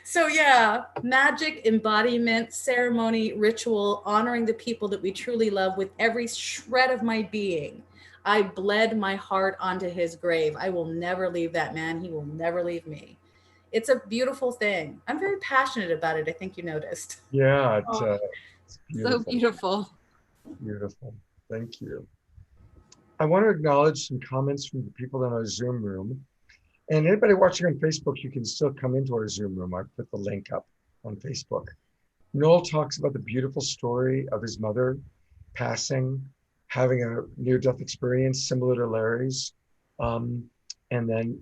So yeah, magic, embodiment, ceremony, ritual, honoring the people that we truly love with every shred of my being. I bled my heart onto his grave. I will never leave that man. He will never leave me. It's a beautiful thing. I'm very passionate about it. I think you noticed. Yeah, it's So beautiful. beautiful. Beautiful. Thank you. I want to acknowledge some comments from the people in our Zoom room. And anybody watching on Facebook, you can still come into our Zoom room. I put the link up on Facebook. Noel talks about the beautiful story of his mother passing, having a near-death experience similar to Larry's, and then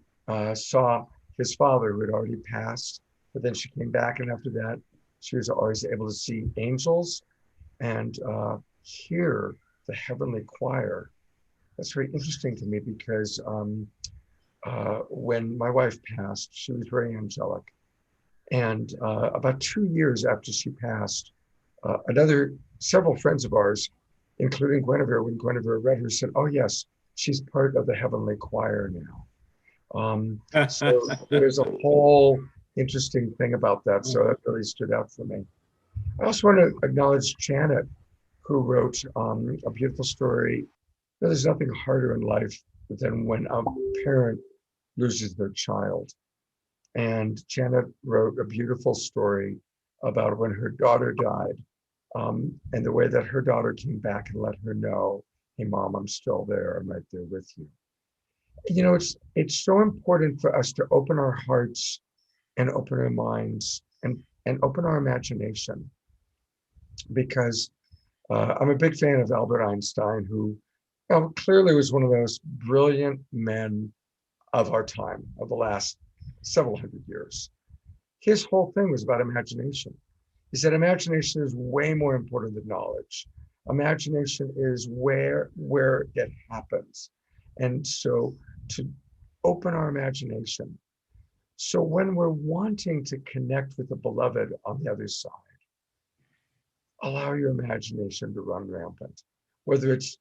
saw his father who had already passed, but then she came back, and after that, she was always able to see angels and hear the heavenly choir. That's very interesting to me because when my wife passed, she was very angelic. And about 2 years after she passed, several friends of ours, including Guinevere, when Guinevere read her, said, "Oh yes, she's part of the heavenly choir now." So there's a whole interesting thing about that. So that really stood out for me. I also want to acknowledge Janet, who wrote a beautiful story. There's nothing harder in life than when a parent loses their child. And Janet wrote a beautiful story about when her daughter died, and the way that her daughter came back and let her know, "Hey, Mom, I'm still there. I'm right there with you." You know, it's so important for us to open our hearts and open our minds and open our imagination, because I'm a big fan of Albert Einstein, who clearly was one of those brilliant men of our time, of the last several hundred years. His whole thing was about imagination. He said imagination is way more important than knowledge. Imagination is where it happens. And so to open our imagination. So when we're wanting to connect with the beloved on the other side, allow your imagination to run rampant. Whether it's,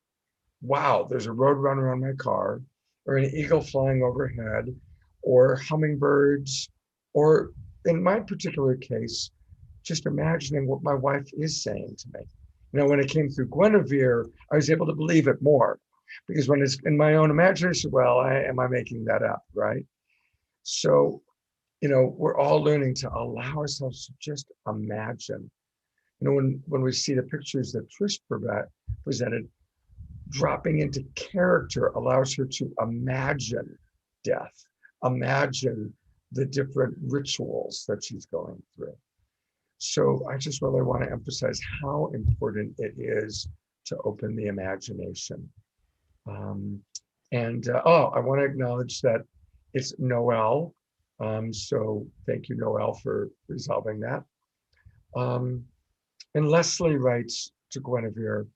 wow, there's a road runner on my car, or an eagle flying overhead, or hummingbirds, or in my particular case, just imagining what my wife is saying to me. You know, when it came through Guinevere, I was able to believe it more, because when it's in my own imagination, well, am I making that up, right? So, you know, we're all learning to allow ourselves to just imagine. You know, when we see the pictures that Trish presented, dropping into character allows her to imagine death, imagine the different rituals that she's going through. So I just really want to emphasize how important it is to open the imagination. I want to acknowledge that it's Noel. So thank you, Noel, for resolving that. And Leslie writes to Guinevere,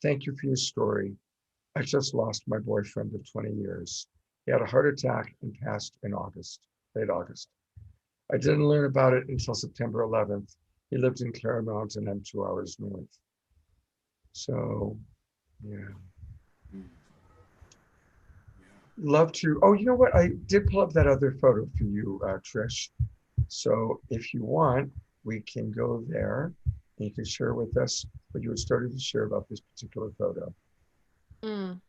"Thank you for your story. I just lost my boyfriend of 20 years. He had a heart attack and passed in late August. I didn't learn about it until September 11th. He lived in Claremont and I'm 2 hours north." So, yeah. Love to, oh, you know what? I did pull up that other photo for you, Trish. So if you want, we can go there and you can share with us what you had started to share about this particular photo. Mm.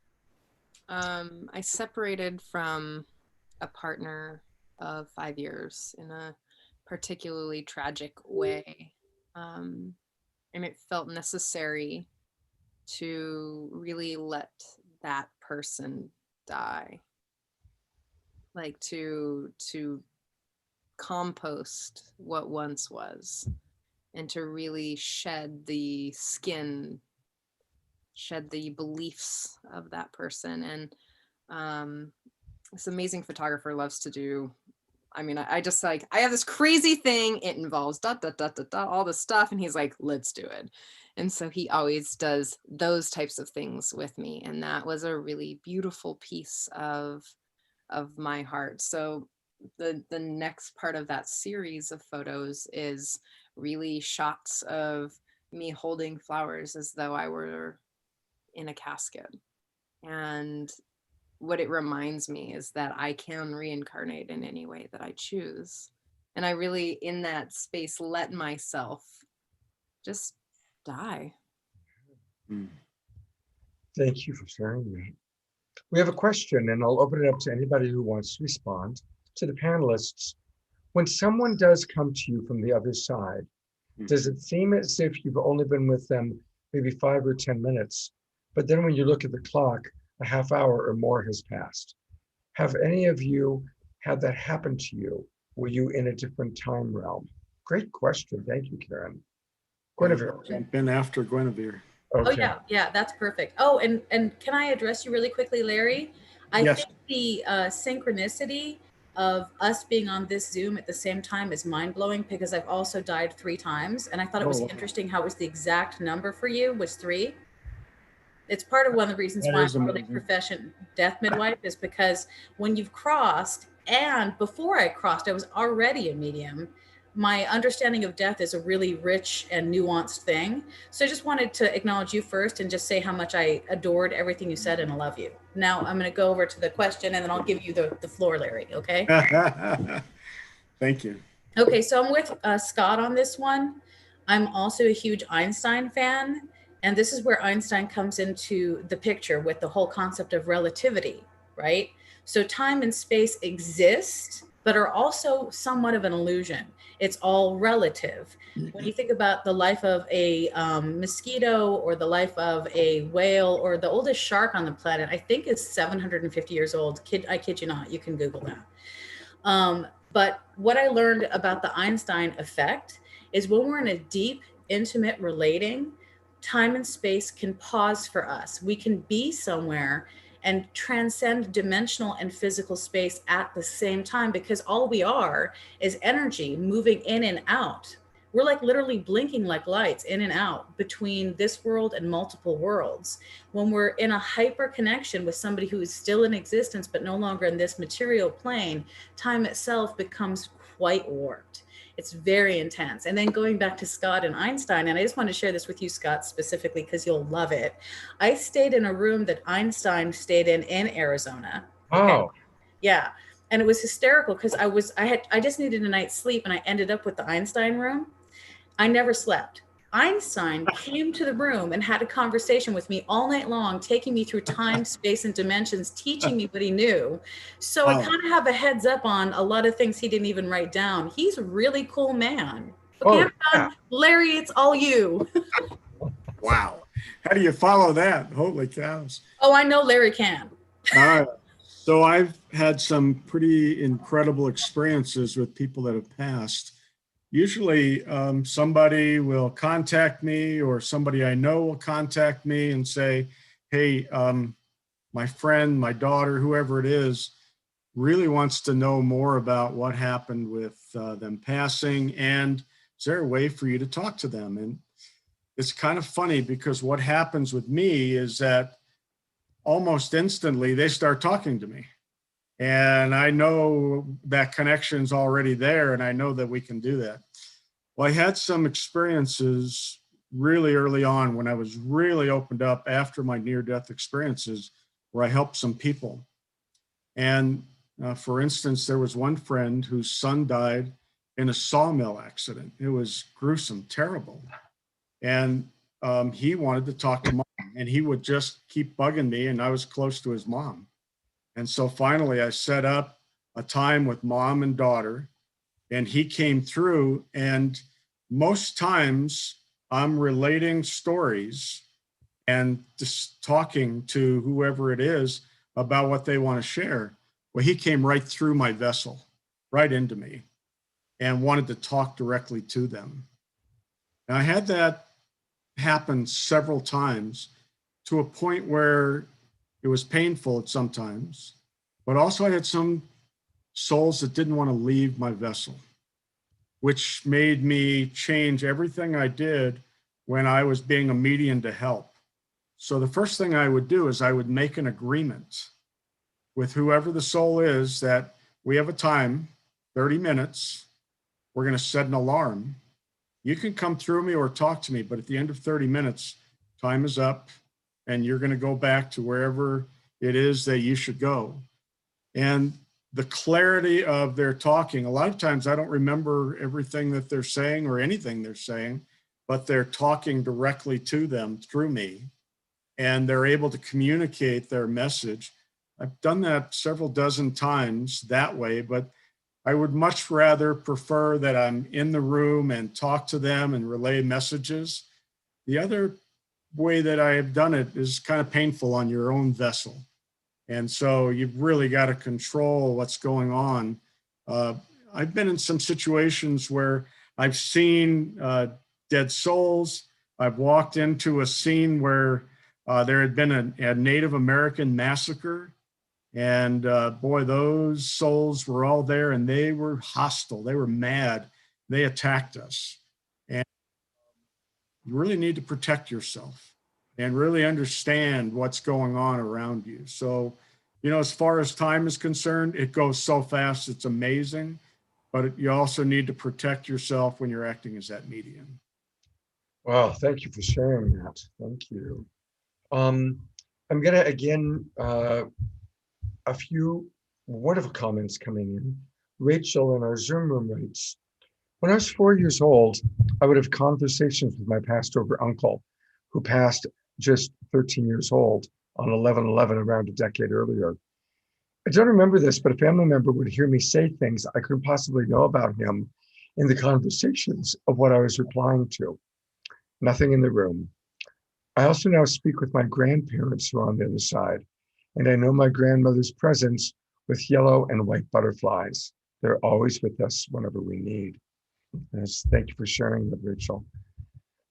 I separated from a partner of 5 years in a particularly tragic way. And it felt necessary to really let that person die, like to compost what once was, and to really shed the skin, shed the beliefs of that person. And this amazing photographer loves to do, I mean, I just like, I have this crazy thing, it involves dot dot dot dot dot all this stuff, and he's like, let's do it. And so he always does those types of things with me, and that was a really beautiful piece of my heart. So the next part of that series of photos is really shots of me holding flowers as though I were in a casket. And what it reminds me is that I can reincarnate in any way that I choose. And I really, in that space, let myself just die. Thank you for sharing that. We have a question, and I'll open it up to anybody who wants to respond. To the panelists, when someone does come to you from the other side, does it seem as if you've only been with them maybe 5 or 10 minutes, but then when you look at the clock, a half hour or more has passed? Have any of you had that happen to you? Were you in a different time realm? Great question. Thank you, Karen. Guinevere. Jump in after Guinevere. Oh Okay. yeah, that's perfect. Oh, and can I address you really quickly, Larry? I Yes. think the synchronicity of us being on this Zoom at the same time is mind-blowing, because I've also died 3 times, and I thought it was Oh, wow. interesting how it was the exact number for you was 3. It's part of one of the reasons That why is I'm really amazing. profession death midwife, is because when you've crossed, and before I crossed, I was already a medium. My understanding of death is a really rich and nuanced thing. So I just wanted to acknowledge you first and just say how much I adored everything you said and I love you. Now I'm going to go over to the question, and then I'll give you the floor, Larry. Okay. Thank you. Okay, so I'm with Scott on this one. I'm also a huge Einstein fan. And this is where Einstein comes into the picture with the whole concept of relativity, right? So time and space exist, but are also somewhat of an illusion. It's all relative. When you think about the life of a mosquito, or the life of a whale, or the oldest shark on the planet, I think is 750 years old. I kid you not, you can Google that. But what I learned about the Einstein effect is when we're in a deep, intimate relating, time and space can pause for us. We can be somewhere and transcend dimensional and physical space at the same time, because all we are is energy moving in and out. We're like literally blinking like lights in and out between this world and multiple worlds. When we're in a hyper connection with somebody who is still in existence, but no longer in this material plane, time itself becomes quite warped. It's very intense. And then going back to Scott and Einstein, and I just want to share this with you, Scott, specifically because you'll love it. I stayed in a room that Einstein stayed in Arizona. Okay? Oh, Yeah. And it was hysterical because I just needed a night's sleep, and I ended up with the Einstein room. I never slept. Einstein came to the room and had a conversation with me all night long, taking me through time, space, and dimensions, teaching me what he knew. So I kind of have a heads up on a lot of things he didn't even write down. He's a really cool man. Okay, I'm done. Larry, it's all you. Wow. How do you follow that? Holy cows. Oh, I know Larry can. All right. So I've had some pretty incredible experiences with people that have passed. Usually somebody will contact me, or somebody I know will contact me and say, hey, my friend, my daughter, whoever it is, really wants to know more about what happened with them passing, and is there a way for you to talk to them? And it's kind of funny, because what happens with me is that almost instantly they start talking to me. And I know that connection's already there, and I know that we can do that. Well, I had some experiences really early on when I was really opened up after my near-death experiences, where I helped some people. And for instance, there was one friend whose son died in a sawmill accident. It was gruesome, terrible. And he wanted to talk to mom. and he would just keep bugging me, and I was close to his mom. And so finally I set up a time with mom and daughter, and he came through, and most times I'm relating stories and just talking to whoever it is about what they want to share. Well, he came right through my vessel, right into me, and wanted to talk directly to them. And I had that happen several times, to a point where it was painful at sometimes, but also I had some souls that didn't want to leave my vessel, which made me change everything I did when I was being a medium to help. So the first thing I would do is I would make an agreement with whoever the soul is that we have a time, 30 minutes, we're going to set an alarm. You can come through me or talk to me, but at the end of 30 minutes, time is up and you're going to go back to wherever it is that you should go. And the clarity of their talking, a lot of times I don't remember everything that they're saying or anything they're saying, but they're talking directly to them through me, and they're able to communicate their message. I've done that several dozen times that way, but I would much rather prefer that I'm in the room and talk to them and relay messages. The other way that I have done it is kind of painful on your own vessel. And so you've really got to control what's going on. I've been in some situations where I've seen dead souls. I've walked into a scene where there had been a Native American massacre. And boy, those souls were all there, and they were hostile. They were mad. They attacked us. And you really need to protect yourself and really understand what's going on around you. So, you know, as far as time is concerned, it goes so fast, it's amazing. But you also need to protect yourself when you're acting as that medium. Wow, thank you for sharing that. Thank you. I'm gonna again a few wonderful comments coming in. Rachel in our Zoom room writes, when I was 4 years old, I would have conversations with my passed over uncle, who passed just 13 years old on 11/11, around a decade earlier. I don't remember this, but a family member would hear me say things I couldn't possibly know about him in the conversations of what I was replying to. Nothing in the room. I also now speak with my grandparents who are on the other side, and I know my grandmother's presence with yellow and white butterflies. They're always with us whenever we need. Yes, thank you for sharing that, Rachel.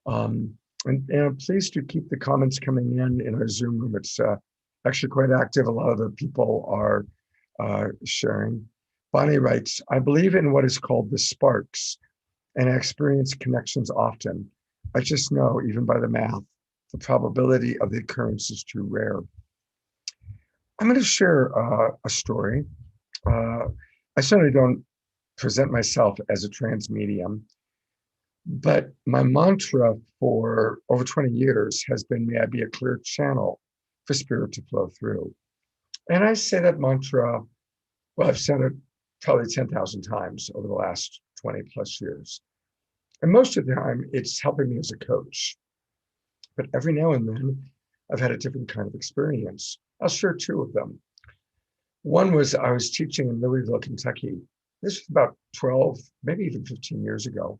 And please do keep the comments coming in our Zoom room. It's actually quite active. A lot of the people are sharing. Bonnie writes, I believe in what is called the sparks, and I experience connections often. I just know, even by the math, the probability of the occurrence is too rare. I'm going to share a story. I certainly don't present myself as a trans medium, but my mantra for over 20 years has been, may I be a clear channel for spirit to flow through. And I say that mantra, well, I've said it probably 10,000 times over the last 20 plus years. And most of the time, it's helping me as a coach. But every now and then, I've had a different kind of experience. I'll share two of them. One was I was teaching in Louisville, Kentucky. This was about 12, maybe even 15 years ago.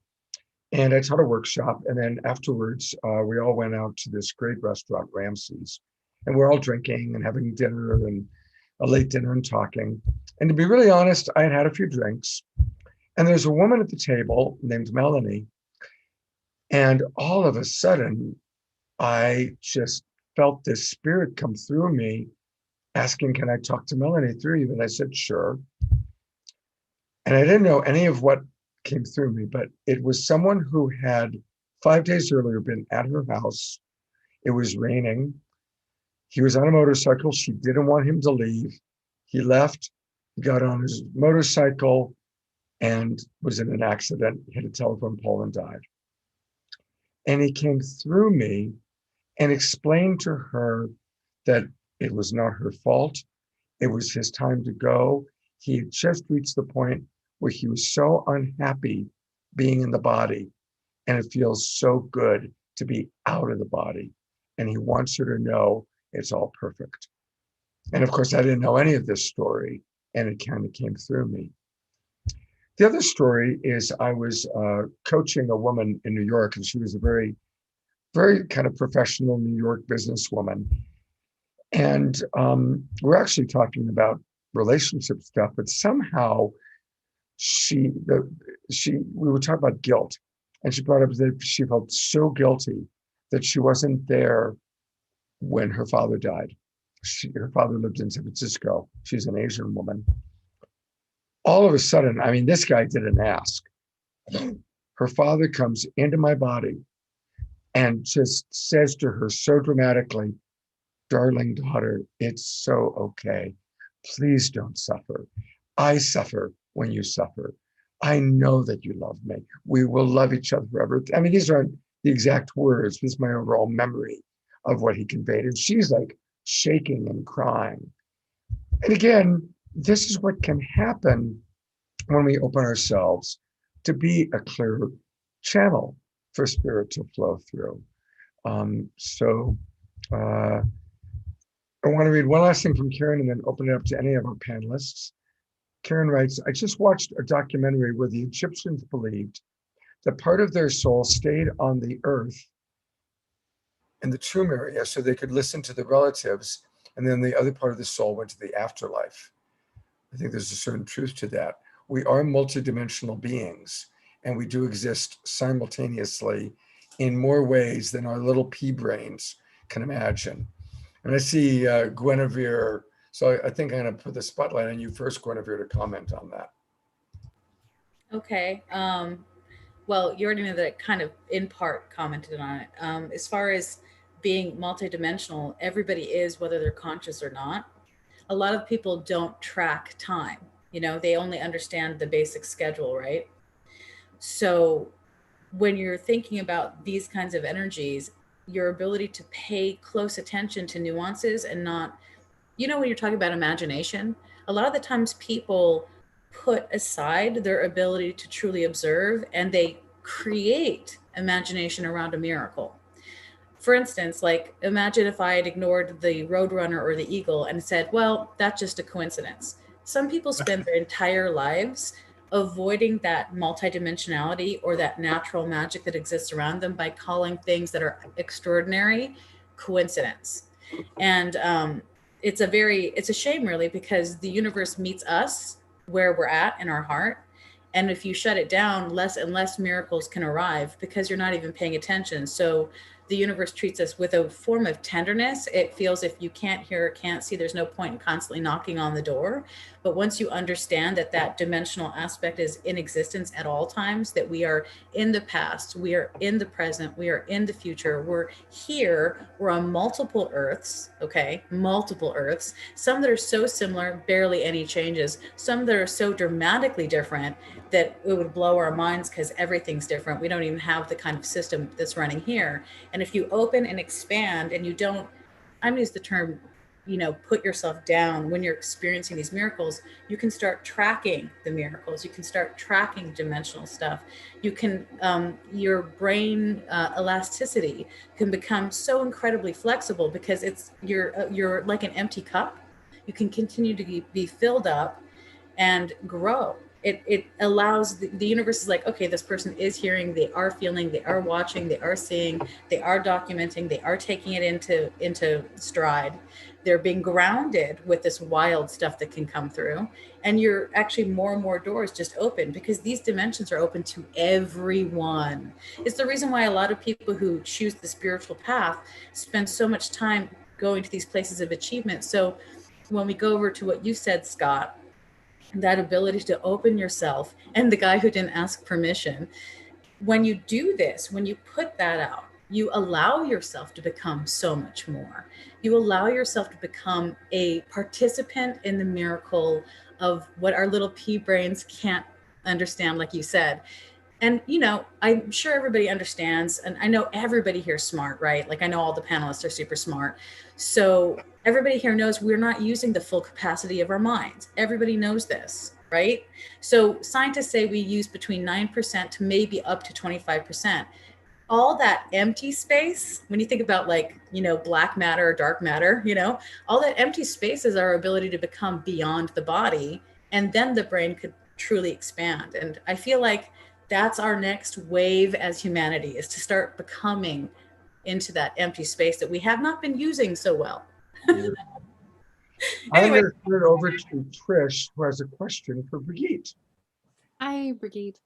And I taught a workshop. And then afterwards, we all went out to this great restaurant, Ramsey's. And we're all drinking and having dinner and a late dinner and talking. And to be really honest, I had had a few drinks. And there's a woman at the table named Melanie. And all of a sudden, I just felt this spirit come through me asking, can I talk to Melanie through you? And I said, sure. And I didn't know any of what came through me, but it was someone who had 5 days earlier been at her house. It was raining. He was on a motorcycle. She didn't want him to leave. He left, he got on his motorcycle and was in an accident, hit a telephone pole and died. And he came through me and explained to her that it was not her fault. It was his time to go. He had just reached the point where he was so unhappy being in the body, and it feels so good to be out of the body. and he wants her to know it's all perfect. And of course, I didn't know any of this story, and it kind of came through me. The other story is I was coaching a woman in New York, and she was a very, very kind of professional New York businesswoman. And we're actually talking about relationship stuff, but somehow we were talking about guilt, and she brought up that she felt so guilty that she wasn't there when her father died. Her father lived in San Francisco. She's an Asian woman. All of a sudden, I mean, this guy didn't ask. Her father comes into my body and just says to her so dramatically, "Darling daughter, it's so okay. Please don't suffer. I suffer when you suffer. I know that you love me. We will love each other forever." I mean, these aren't the exact words. This is my overall memory of what he conveyed. And she's like shaking and crying. And again, this is what can happen when we open ourselves to be a clear channel for spirit to flow through. I want to read one last thing from Karen and then open it up to any of our panelists. Karen writes, "I just watched a documentary where the Egyptians believed that part of their soul stayed on the earth in the tomb area so they could listen to the relatives, and then the other part of the soul went to the afterlife." I think there's a certain truth to that. We are multidimensional beings, and we do exist simultaneously in more ways than our little pea brains can imagine. And I see Guinevere, so I think I'm going to put the spotlight on you first, Guinevere, to comment on that. Okay. Well, you already know that I kind of in part commented on it. As far as being multidimensional, everybody is, whether they're conscious or not. A lot of people don't track time. You know, they only understand the basic schedule, right? So when you're thinking about these kinds of energies, your ability to pay close attention to nuances and not, you know, when you're talking about imagination, a lot of the times people put aside their ability to truly observe and they create imagination around a miracle. For instance, like imagine if I had ignored the roadrunner or the eagle and said, well, that's just a coincidence. Some people spend their entire lives avoiding that multidimensionality or that natural magic that exists around them by calling things that are extraordinary coincidence. And it's a shame really, because the universe meets us where we're at in our heart. And if you shut it down, less and less miracles can arrive because you're not even paying attention. So the universe treats us with a form of tenderness. It feels if you can't hear or can't see, there's no point in constantly knocking on the door. But once you understand that that dimensional aspect is in existence at all times, that we are in the past, we are in the present, we are in the future, we're here, we're on multiple Earths, okay? Multiple Earths, some that are so similar, barely any changes, some that are so dramatically different that it would blow our minds because everything's different. We don't even have the kind of system that's running here. And if you open and expand and you don't, I'm going to use the term, you know, put yourself down when you're experiencing these miracles, you can start tracking the miracles. You can start tracking dimensional stuff. You can, your brain elasticity can become so incredibly flexible because it's, you're like an empty cup. You can continue to be filled up and grow. It allows the universe is like, okay, this person is hearing, they are feeling, they are watching, they are seeing, they are documenting, they are taking it into stride. They're being grounded with this wild stuff that can come through. And you're actually more and more doors just open because these dimensions are open to everyone. It's the reason why a lot of people who choose the spiritual path spend so much time going to these places of achievement. So when we go over to what you said, Scott, that ability to open yourself, and the guy who didn't ask permission, when you do this, when you put that out, you allow yourself to become so much more. You allow yourself to become a participant in the miracle of what our little pea brains can't understand, like you said. And, you know, I'm sure everybody understands, and I know everybody here is smart, right? Like I know all the panelists are super smart. So everybody here knows we're not using the full capacity of our minds. Everybody knows this, right? So scientists say we use between 9% to maybe up to 25%. all that empty space, when you think about like, you know, black matter or dark matter, you know, all that empty space is our ability to become beyond the body. And then the brain could truly expand. And I feel like that's our next wave as humanity, is to start becoming into that empty space that we have not been using so well. I'm Anyway, going to turn it over to Trish, who has a question for Brigitte. Hi, Brigitte.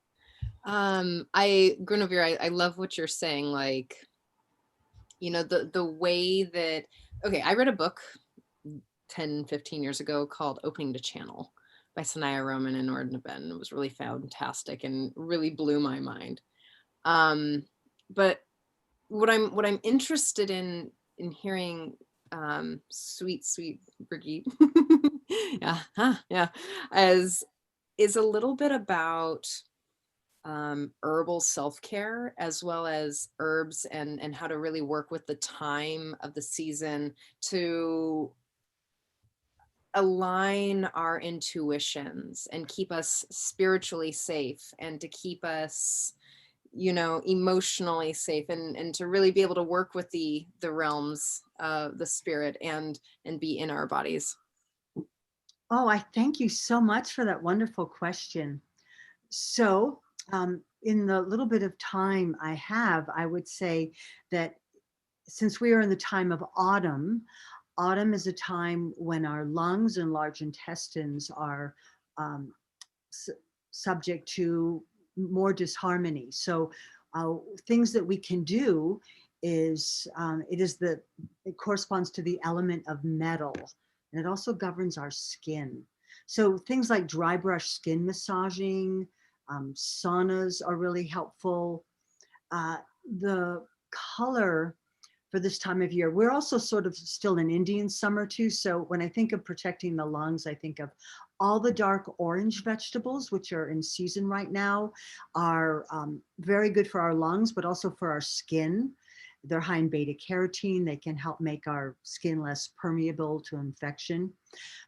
Guinevere, I love what you're saying. Like, you know, the way that, okay, I read a book 10, 15 years ago called Opening to Channel by Sanaya Roman and Norden Ben. It was really fantastic and really blew my mind. But what I'm interested in hearing, sweet Brigitte, yeah, is a little bit about herbal self-care, as well as herbs and how to really work with the time of the season to align our intuitions and keep us spiritually safe, and to keep us, you know, emotionally safe, and to really be able to work with the realms of the spirit and be in our bodies. Oh, I thank you so much for that wonderful question. So, in the little bit of time I have, I would say that since we are in the time of autumn, autumn is a time when our lungs and large intestines are subject to more disharmony. So, things that we can do is it corresponds to the element of metal, and it also governs our skin. So things like dry brush skin massaging, saunas are really helpful. The color for this time of year, we're also sort of still in Indian summer too. So when I think of protecting the lungs, I think of all the dark orange vegetables, which are in season right now, are very good for our lungs, but also for our skin. They're high in beta carotene. They can help make our skin less permeable to infection.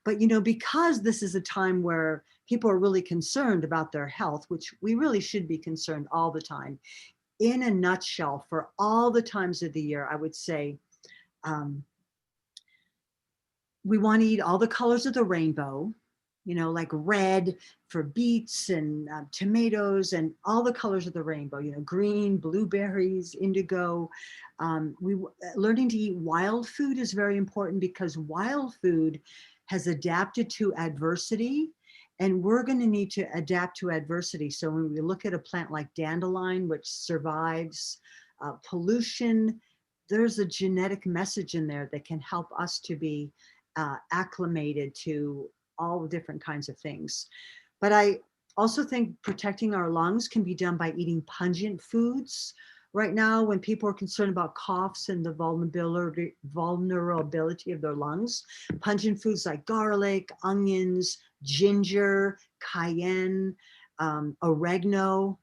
But, you know, because this is a time where people are really concerned about their health, which we really should be concerned all the time. In a nutshell, for all the times of the year, I would say we want to eat all the colors of the rainbow, you know, like red for beets and tomatoes, and all the colors of the rainbow, you know, green, blueberries, indigo. Learning to eat wild food is very important, because wild food has adapted to adversity, and we're going to need to adapt to adversity. So when we look at a plant like dandelion, which survives pollution, there's a genetic message in there that can help us to be acclimated to all different kinds of things. But I also think protecting our lungs can be done by eating pungent foods. Right now, when people are concerned about coughs and the vulnerability of their lungs, pungent foods like garlic, onions, ginger, cayenne, oregano.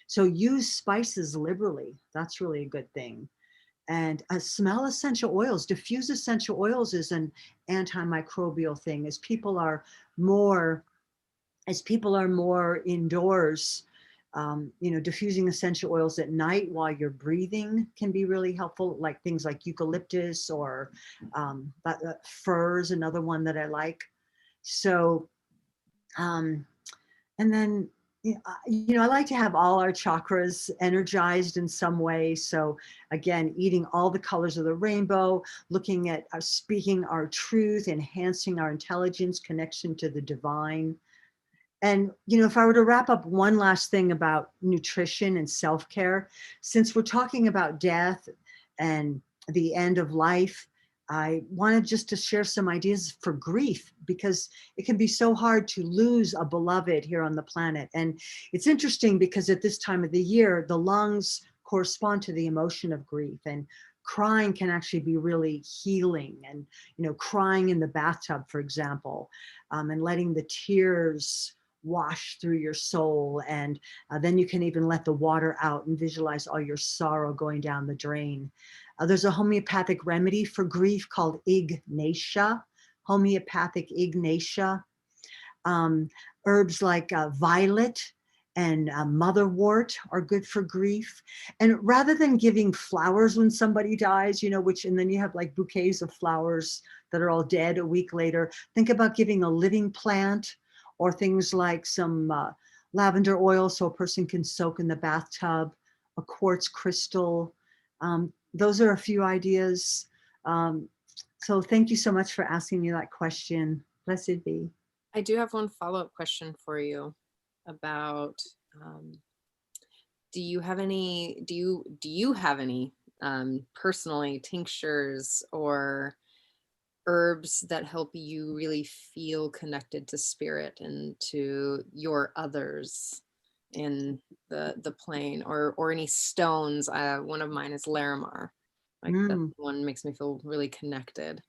So use spices liberally. That's really a good thing. And smell essential oils. Diffuse essential oils is an antimicrobial thing. As people are more indoors, you know, diffusing essential oils at night while you're breathing can be really helpful, like things like eucalyptus or fir is another one that I like. So, and then, you know, I like to have all our chakras energized in some way. So again, eating all the colors of the rainbow, looking at speaking our truth, enhancing our intelligence, connection to the divine. And, you know, if I were to wrap up one last thing about nutrition and self-care, since we're talking about death and the end of life, I wanted just to share some ideas for grief, because it can be so hard to lose a beloved here on the planet. And it's interesting because at this time of the year, the lungs correspond to the emotion of grief, and crying can actually be really healing. And, you know, crying in the bathtub, for example, and letting the tears wash through your soul. And then you can even let the water out and visualize all your sorrow going down the drain. There's a homeopathic remedy for grief called Ignatia, homeopathic Ignatia. Herbs like violet and motherwort are good for grief. And rather than giving flowers when somebody dies, and then you have like bouquets of flowers that are all dead a week later, think about giving a living plant or things like some lavender oil so a person can soak in the bathtub, a quartz crystal. Those are a few ideas. So thank you so much for asking me that question. Blessed be. I do have one follow-up question for you about do you have any personally tinctures or herbs that help you really feel connected to spirit and to your others in the plane, or any stones? One of mine is Larimar. Like that one makes me feel really connected.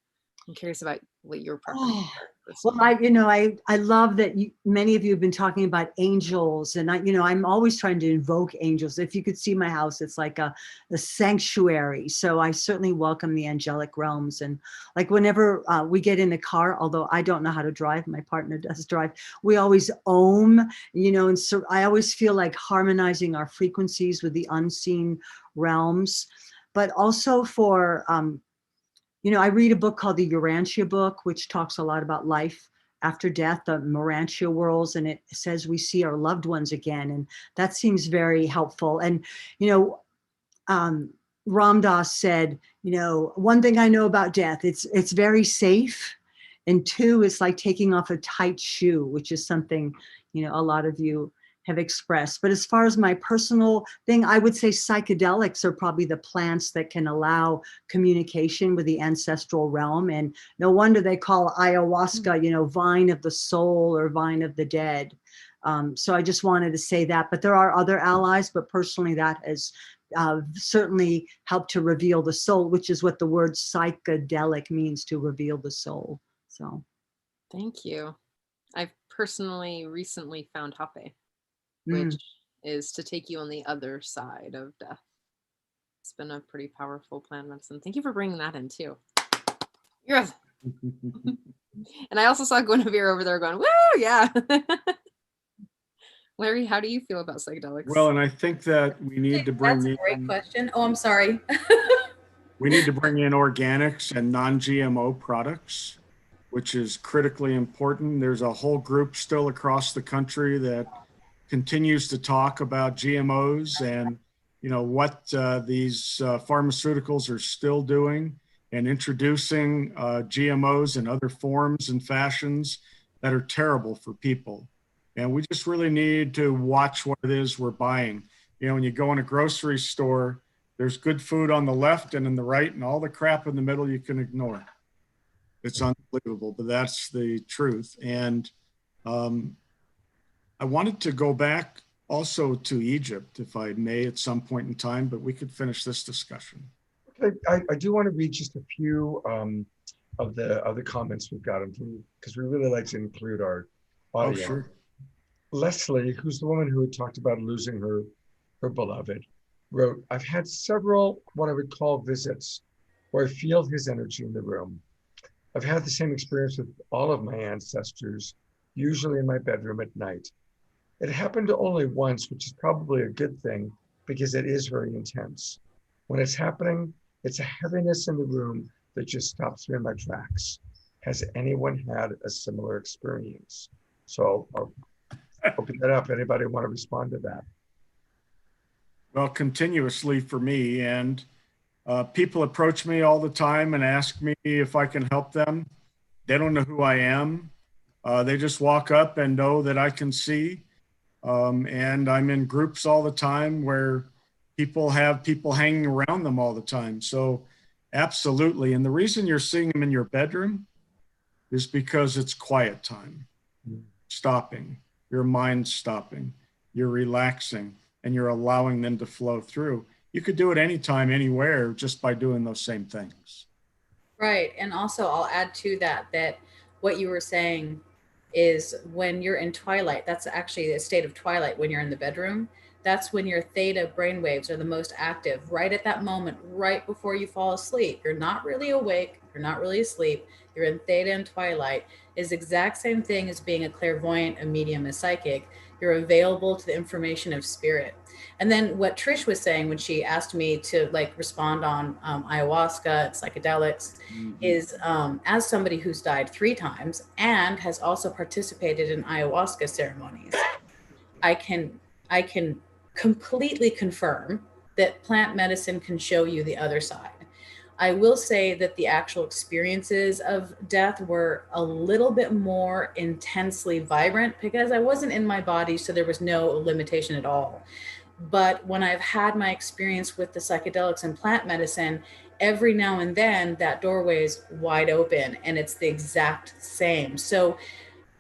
I'm curious about what your preference is. Well, I love that many of you have been talking about angels, and I'm always trying to invoke angels. If you could see my house, it's like a sanctuary. So I certainly welcome the angelic realms. And like whenever we get in a car, although I don't know how to drive, my partner does drive, we always ohm, and so I always feel like harmonizing our frequencies with the unseen realms, but also for, I read a book called the Urantia book, which talks a lot about life after death, the Morantia worlds, and it says we see our loved ones again. And that seems very helpful. And, Ram Dass said, one thing I know about death, it's very safe. And two, it's like taking off a tight shoe, which is something, a lot of you have expressed. But as far as my personal thing, I would say psychedelics are probably the plants that can allow communication with the ancestral realm. And no wonder they call ayahuasca, vine of the soul or vine of the dead. So I just wanted to say that, but there are other allies, but personally that has certainly helped to reveal the soul, which is what the word psychedelic means, to reveal the soul. So. Thank you. I've personally recently found Hape, which is to take you on the other side of death. It's been a pretty powerful plant medicine. Thank you for bringing that in too. Yes. And I also saw Guinevere over there going, woo, yeah. Larry, how do you feel about psychedelics? Well, and I think that we need to bring That's a great question. Oh, I'm sorry. we need to bring in organics and non-GMO products, which is critically important. There's a whole group still across the country that continues to talk about GMOs and what these pharmaceuticals are still doing, and introducing GMOs in other forms and fashions that are terrible for people. And we just really need to watch what it is we're buying. When you go in a grocery store, there's good food on the left and in the right, and all the crap in the middle you can ignore. It's unbelievable, but that's the truth. And I wanted to go back also to Egypt, if I may, at some point in time, but we could finish this discussion. Okay, I do want to read just a few of the comments we've gotten from, because we really like to include our audience. Oh, sure. Leslie, who's the woman who had talked about losing her beloved, wrote, I've had several what I would call visits where I feel his energy in the room. I've had the same experience with all of my ancestors, usually in my bedroom at night. It happened only once, which is probably a good thing because it is very intense. When it's happening, it's a heaviness in the room that just stops me in my tracks. Has anyone had a similar experience? So I'll open that up. Anybody want to respond to that? Well, continuously for me, and people approach me all the time and ask me if I can help them. They don't know who I am. They just walk up and know that I can see. And I'm in groups all the time where people have people hanging around them all the time. So absolutely. And the reason you're seeing them in your bedroom is because it's quiet time, stopping, your mind's stopping, you're relaxing, and you're allowing them to flow through. You could do it anytime, anywhere, just by doing those same things. Right. And also I'll add to that what you were saying is when you're in twilight, that's actually a state of twilight when you're in the bedroom. That's when your theta brainwaves are the most active, right at that moment, right before you fall asleep. You're not really awake, you're not really asleep, you're in theta and twilight. Is the exact same thing as being a clairvoyant, a medium, a psychic. You're available to the information of spirit. And then what Trish was saying when she asked me to like respond on ayahuasca and psychedelics is as somebody who's died 3 times and has also participated in ayahuasca ceremonies, I can completely confirm that plant medicine can show you the other side. I will say that the actual experiences of death were a little bit more intensely vibrant because I wasn't in my body, so there was no limitation at all. But when I've had my experience with the psychedelics and plant medicine, every now and then that doorway is wide open and it's the exact same. So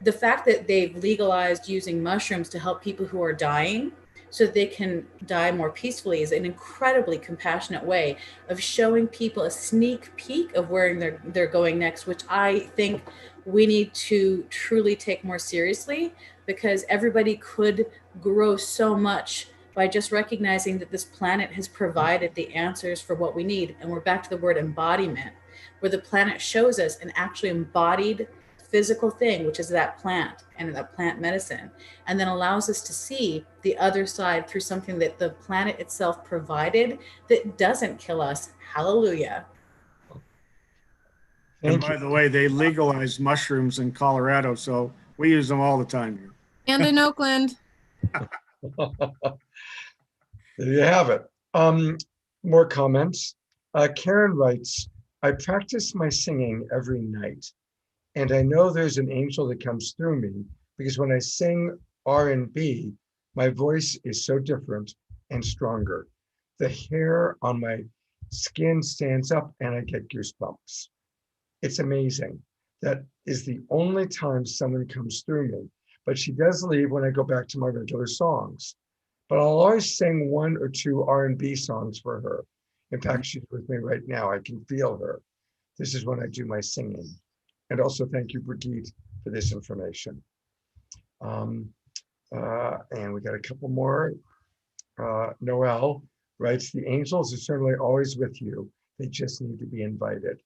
the fact that they've legalized using mushrooms to help people who are dying so they can die more peacefully is an incredibly compassionate way of showing people a sneak peek of where they're going next, which I think we need to truly take more seriously, because everybody could grow so much by just recognizing that this planet has provided the answers for what we need. And we're back to the word embodiment, where the planet shows us an actually embodied physical thing, which is that plant and that plant medicine, and then allows us to see the other side through something that the planet itself provided that doesn't kill us. Hallelujah. And by the way, they legalized mushrooms in Colorado, so we use them all the time here. And in Oakland. There you have it. More comments. Karen writes, I practice my singing every night, and I know there's an angel that comes through me because when I sing R&B, my voice is so different and stronger. The hair on my skin stands up and I get goosebumps. It's amazing. That is the only time someone comes through me, but she does leave when I go back to my regular songs. But I'll always sing 1 or 2 R&B songs for her. In fact, she's with me right now. I can feel her. This is when I do my singing. And also thank you, Brigitte, for this information. And we got a couple more. Noel writes, the angels are certainly always with you. They just need to be invited.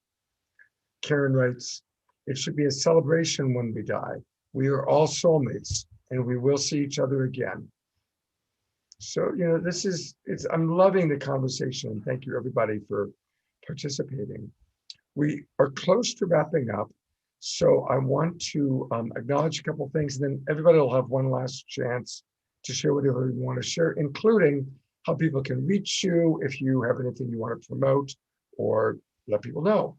Karen writes, it should be a celebration when we die. We are all soulmates and we will see each other again. So, you know, I'm loving the conversation, and thank you everybody for participating. We are close to wrapping up. So I want to acknowledge a couple of things, and then everybody will have one last chance to share whatever you want to share, including how people can reach you if you have anything you want to promote or let people know.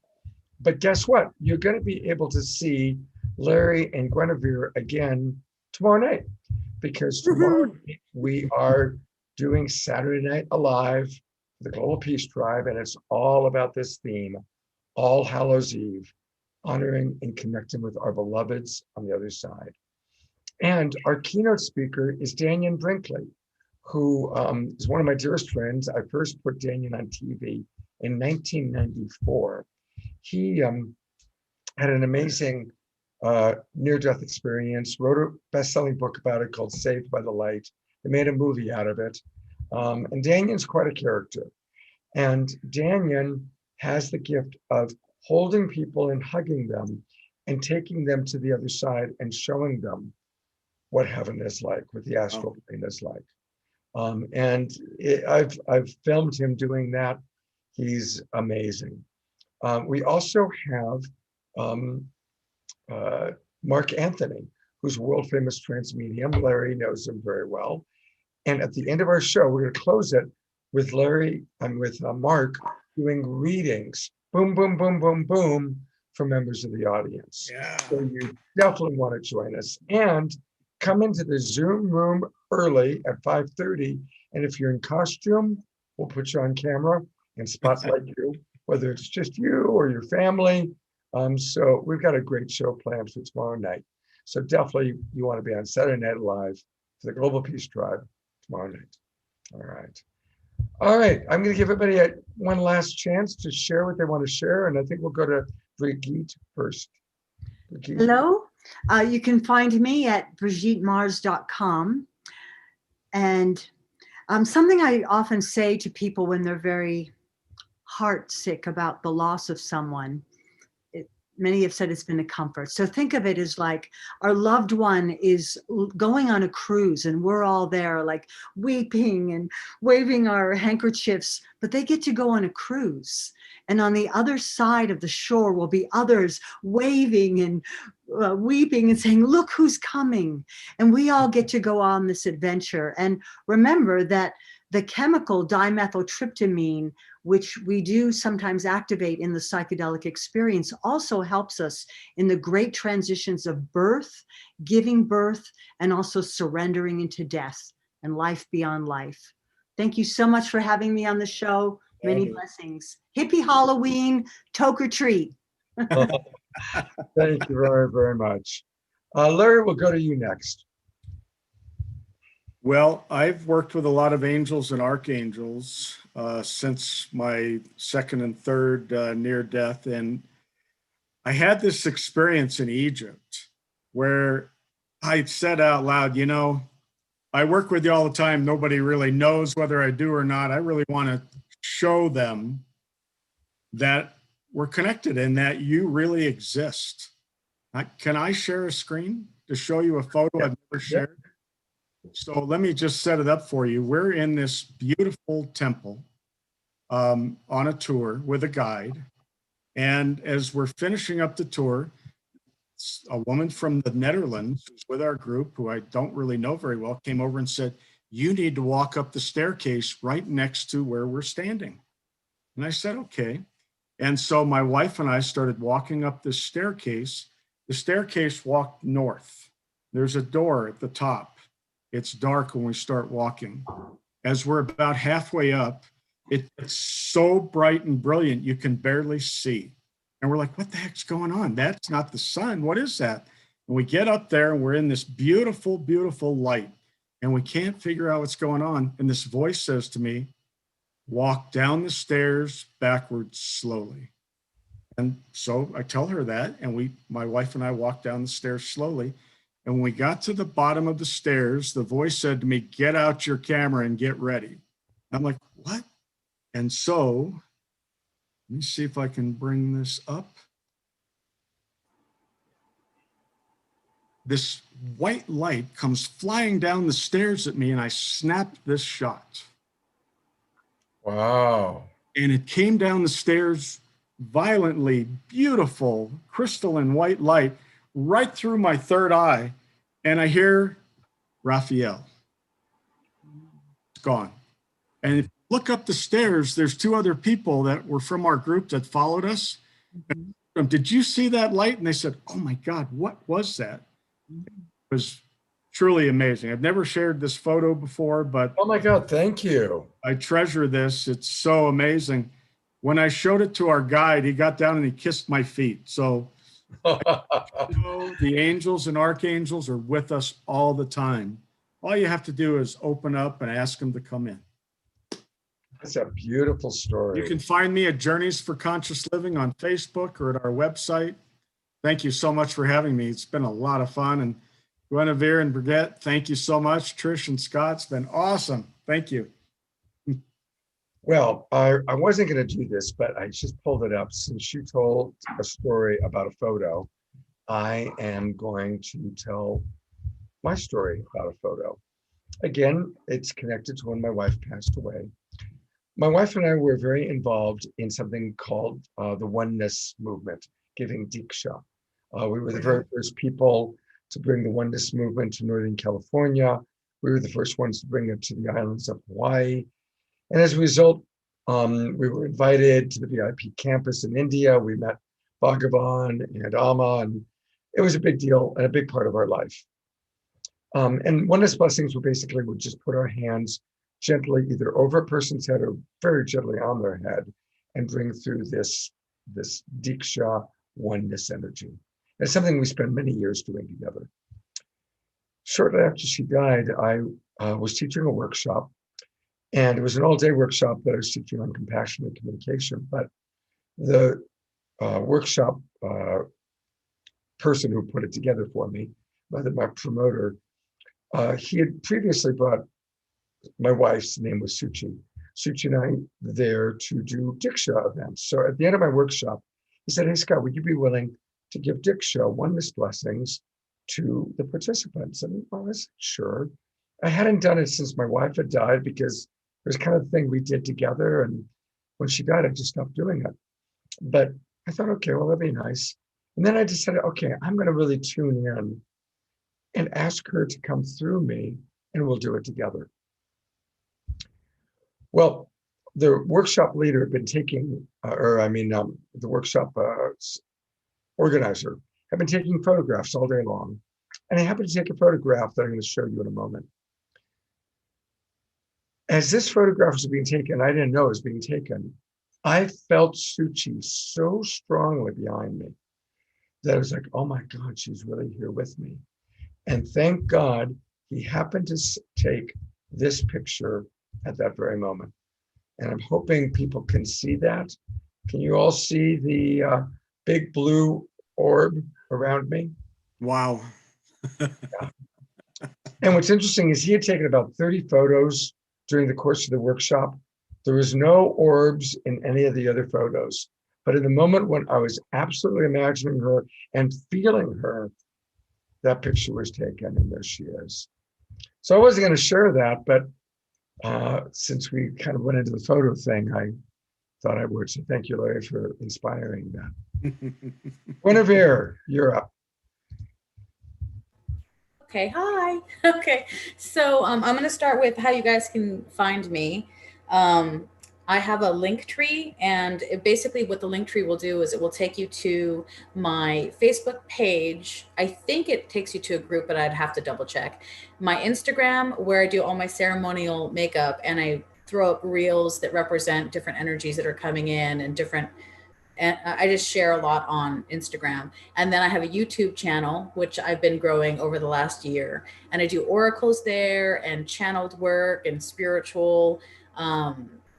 But guess what? You're going to be able to see Larry and Guinevere again tomorrow night, because tomorrow night we are doing Saturday Night Alive, the Global Peace Tribe, and it's all about this theme, All Hallows Eve, honoring and connecting with our beloveds on the other side. And our keynote speaker is Dannion Brinkley, who is one of my dearest friends. I first put Dannion on TV in 1994. He had an amazing near-death experience, wrote a best-selling book about it called Saved by the Light. They made a movie out of it. And Dannion's quite a character. And Dannion has the gift of holding people and hugging them and taking them to the other side and showing them what heaven is like, what the astral plane is like. I've filmed him doing that. He's amazing. We also have Mark Anthony, who's world famous trance medium. Larry knows him very well. And at the end of our show, we're going to close it with Larry and with Mark doing readings, boom, boom, boom, boom, boom, for members of the audience. Yeah. So you definitely want to join us. And come into the Zoom room early at 5:30. And if you're in costume, we'll put you on camera and spotlight you, whether it's just you or your family. So we've got a great show planned for tomorrow night. So definitely you want to be on Saturday Night Live for the Global Peace Tribe tomorrow night. All right. All right. I'm going to give everybody one last chance to share what they want to share. And I think we'll go to Brigitte first. Brigitte. Hello. You can find me at BrigitteMars.com. And something I often say to people when they're very heart sick about the loss of someone, many have said it's been a comfort. So think of it as like our loved one is going on a cruise and we're all there like weeping and waving our handkerchiefs, but they get to go on a cruise. And on the other side of the shore will be others waving and weeping and saying, look who's coming. And we all get to go on this adventure. And remember that the chemical dimethyltryptamine, which we do sometimes activate in the psychedelic experience, also helps us in the great transitions of birth, giving birth, and also surrendering into death and life beyond life. Thank you so much for having me on the show. Many blessings. Hippie Halloween, toke or treat. Thank you very, very much. Larry, we'll go to you next. Well, I've worked with a lot of angels and archangels since my second and third near death. And I had this experience in Egypt where I said out loud, you know, I work with you all the time. Nobody really knows whether I do or not. I really want to show them that we're connected and that you really exist. Can I share a screen to show you a photo I've never shared? So let me just set it up for you. We're in this beautiful temple on a tour with a guide. And as we're finishing up the tour, a woman from the Netherlands who's with our group, who I don't really know very well, came over and said, you need to walk up the staircase right next to where we're standing. And I said, okay. And so my wife and I started walking up this staircase. The staircase walked north. There's a door at the top. It's dark when we start walking. As we're about halfway up, it's so bright and brilliant, you can barely see. And we're like, what the heck's going on? That's not the sun. What is that? And we get up there and we're in this beautiful, beautiful light. And we can't figure out what's going on. And this voice says to me, walk down the stairs backwards slowly. And so I tell her that. And my wife and I walk down the stairs slowly. And when we got to the bottom of the stairs, the voice said to me, get out your camera and get ready. I'm like, what? And so, let me see if I can bring this up. This white light comes flying down the stairs at me and I snapped this shot. Wow. And it came down the stairs violently, beautiful, crystalline white light right through my third eye. And I hear Raphael. It's gone. And if you look up the stairs, there's two other people that were from our group that followed us. Mm-hmm. Did you see that light? And they said, oh my God, what was that? It was truly amazing. I've never shared this photo before, but oh my God, thank you. I treasure this. It's so amazing. When I showed it to our guide, he got down and he kissed my feet. So the angels and archangels are with us all the time. All you have to do is open up and ask them to come in. That's a beautiful story. You can find me at Journeys for Conscious Living on Facebook or at our website. Thank you so much for having me. It's been a lot of fun. And Guinevere and Brigitte, thank you so much. Trish and Scott, it's been awesome. Thank you. Well, I wasn't going to do this, but I just pulled it up. Since you told a story about a photo, I am going to tell my story about a photo. Again, it's connected to when my wife passed away. My wife and I were very involved in something called the Oneness Movement, giving Diksha. We were the very first people to bring the Oneness Movement to Northern California. We were the first ones to bring it to the islands of Hawaii. And as a result, we were invited to the VIP campus in India. We met Bhagavan and Amma, and it was a big deal and a big part of our life. And Oneness blessings were basically, we just put our hands gently either over a person's head or very gently on their head and bring through this Diksha oneness energy. It's something we spent many years doing together. Shortly after she died, I was teaching a workshop, and it was an all-day workshop that I was teaching on compassionate communication. But the workshop person who put it together for me, my promoter, he had previously brought my wife's name was Suchi. Suchi and I there to do Diksha events. So at the end of my workshop, he said, hey, Scott, would you be willing to give Diksha oneness blessings to the participants. And I was sure. I hadn't done it since my wife had died because it was kind of the thing we did together. And when she died, I just stopped doing it. But I thought, okay, well, that'd be nice. And then I decided, okay, I'm going to really tune in and ask her to come through me, and we'll do it together. Well, the workshop leader had been taking, the workshop organizer had been taking photographs all day long. And I happened to take a photograph that I'm going to show you in a moment. As this photograph was being taken, I didn't know it was being taken. I felt Suchi so strongly behind me that I was like, oh my God, she's really here with me. And thank God he happened to take this picture at that very moment. And I'm hoping people can see that. Can you all see the big blue orb around me? Wow. Yeah. And what's interesting is he had taken about 30 photos during the course of the workshop. There was no orbs in any of the other photos. But in the moment when I was absolutely imagining her and feeling her, that picture was taken, and there she is. So I wasn't going to share that, but since we kind of went into the photo thing, I thought I would. So thank you, Larry, for inspiring that. Guinevere, you're up. Okay, hi. Okay, so I'm going to start with how you guys can find me. I have a link tree, and basically what the link tree will do is it will take you to my Facebook page. I think it takes you to a group, but I'd have to double check. My Instagram, where I do all my ceremonial makeup, and I throw up reels that represent different energies that are coming in and different. And I just share a lot on Instagram. And then I have a YouTube channel, which I've been growing over the last year. And I do oracles there and channeled work and spiritual,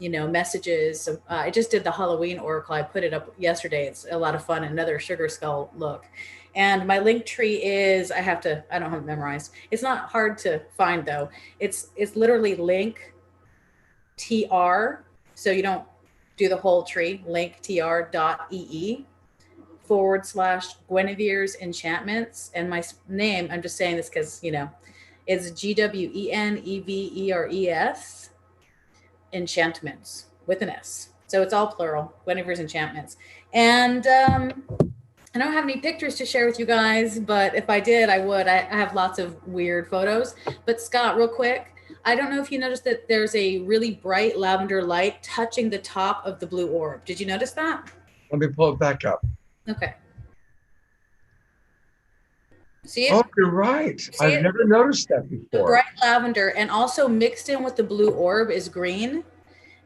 messages. So, I just did the Halloween oracle. I put it up yesterday. It's a lot of fun. Another sugar skull look. And my link tree is, I don't have it memorized. It's not hard to find though. It's literally link TR. So you don't do the whole tree, linktr.ee/Guinevere's Enchantments. And my name, I'm just saying this because, is GWENEVERES Enchantments with an S. So it's all plural, Guinevere's Enchantments. And I don't have any pictures to share with you guys, but if I did, I would. I have lots of weird photos. But Scott, real quick, I don't know if you noticed that there's a really bright lavender light touching the top of the blue orb. Did you notice that? Let me pull it back up. Okay. See it? Oh, you're right. I've never noticed that The before. bright lavender, and also mixed in with the blue orb is green.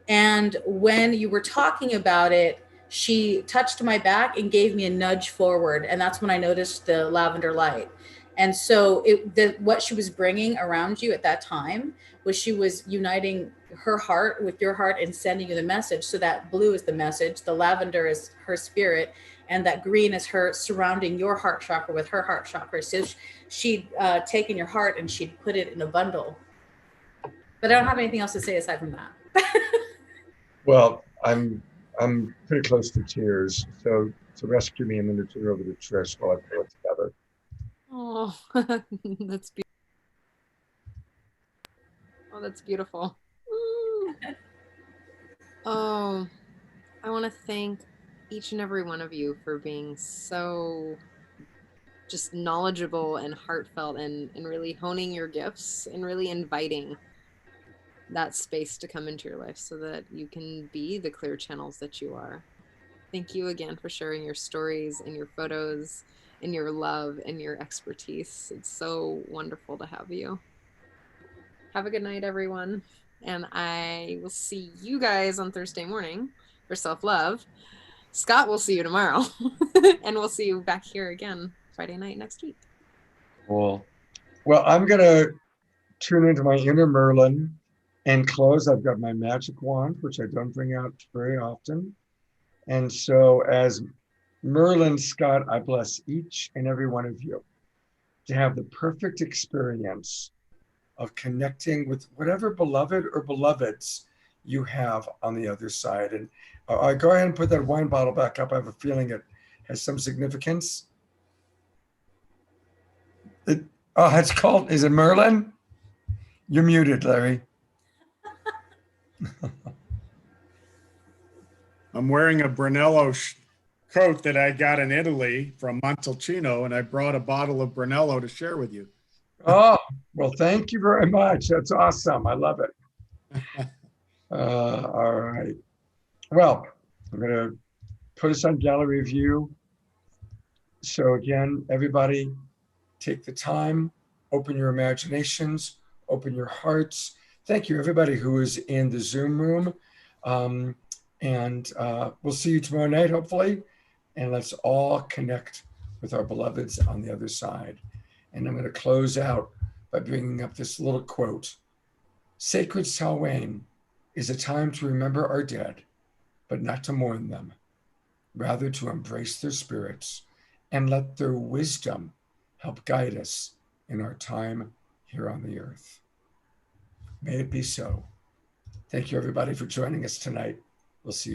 And when you were talking about it, she touched my back and gave me a nudge forward. And that's when I noticed the lavender light. And so what she was bringing around you at that time was she was uniting her heart with your heart and sending you the message. So that blue is the message, the lavender is her spirit, and that green is her surrounding your heart chakra with her heart chakra. So she'd taken your heart and she'd put it in a bundle. But I don't have anything else to say aside from that. Well, I'm pretty close to tears. So to rescue me, I'm going to turn it over to Trish while I pull it together. Oh, that's beautiful. Oh, that's beautiful. Oh, I want to thank each and every one of you for being so just knowledgeable and heartfelt and really honing your gifts and really inviting that space to come into your life so that you can be the clear channels that you are. Thank you again for sharing your stories and your photos and your love and your expertise. It's so wonderful to have you. Have a good night, everyone. And I will see you guys on Thursday morning for self-love. Scott will see you tomorrow. And we'll see you back here again Friday night next week. Cool. Well, I'm going to tune into my inner Merlin and close. I've got my magic wand, which I don't bring out very often. And so as Merlin Scott, I bless each and every one of you to have the perfect experience of connecting with whatever beloved or beloveds you have on the other side. And I go ahead and put that wine bottle back up. I have a feeling it has some significance. Oh, it's called, is it Merlin? You're muted, Larry. I'm wearing a Brunello coat that I got in Italy from Montalcino, and I brought a bottle of Brunello to share with you. Oh, well, thank you very much. That's awesome. I love it. All right. Well, I'm going to put us on gallery view. So again, everybody, take the time, open your imaginations, open your hearts. Thank you, everybody who is in the Zoom room. And we'll see you tomorrow night, hopefully. And let's all connect with our beloveds on the other side. And I'm going to close out by bringing up this little quote. Sacred Samhain is a time to remember our dead, but not to mourn them, rather to embrace their spirits and let their wisdom help guide us in our time here on the earth. May it be so. Thank you, everybody, for joining us tonight. We'll see you.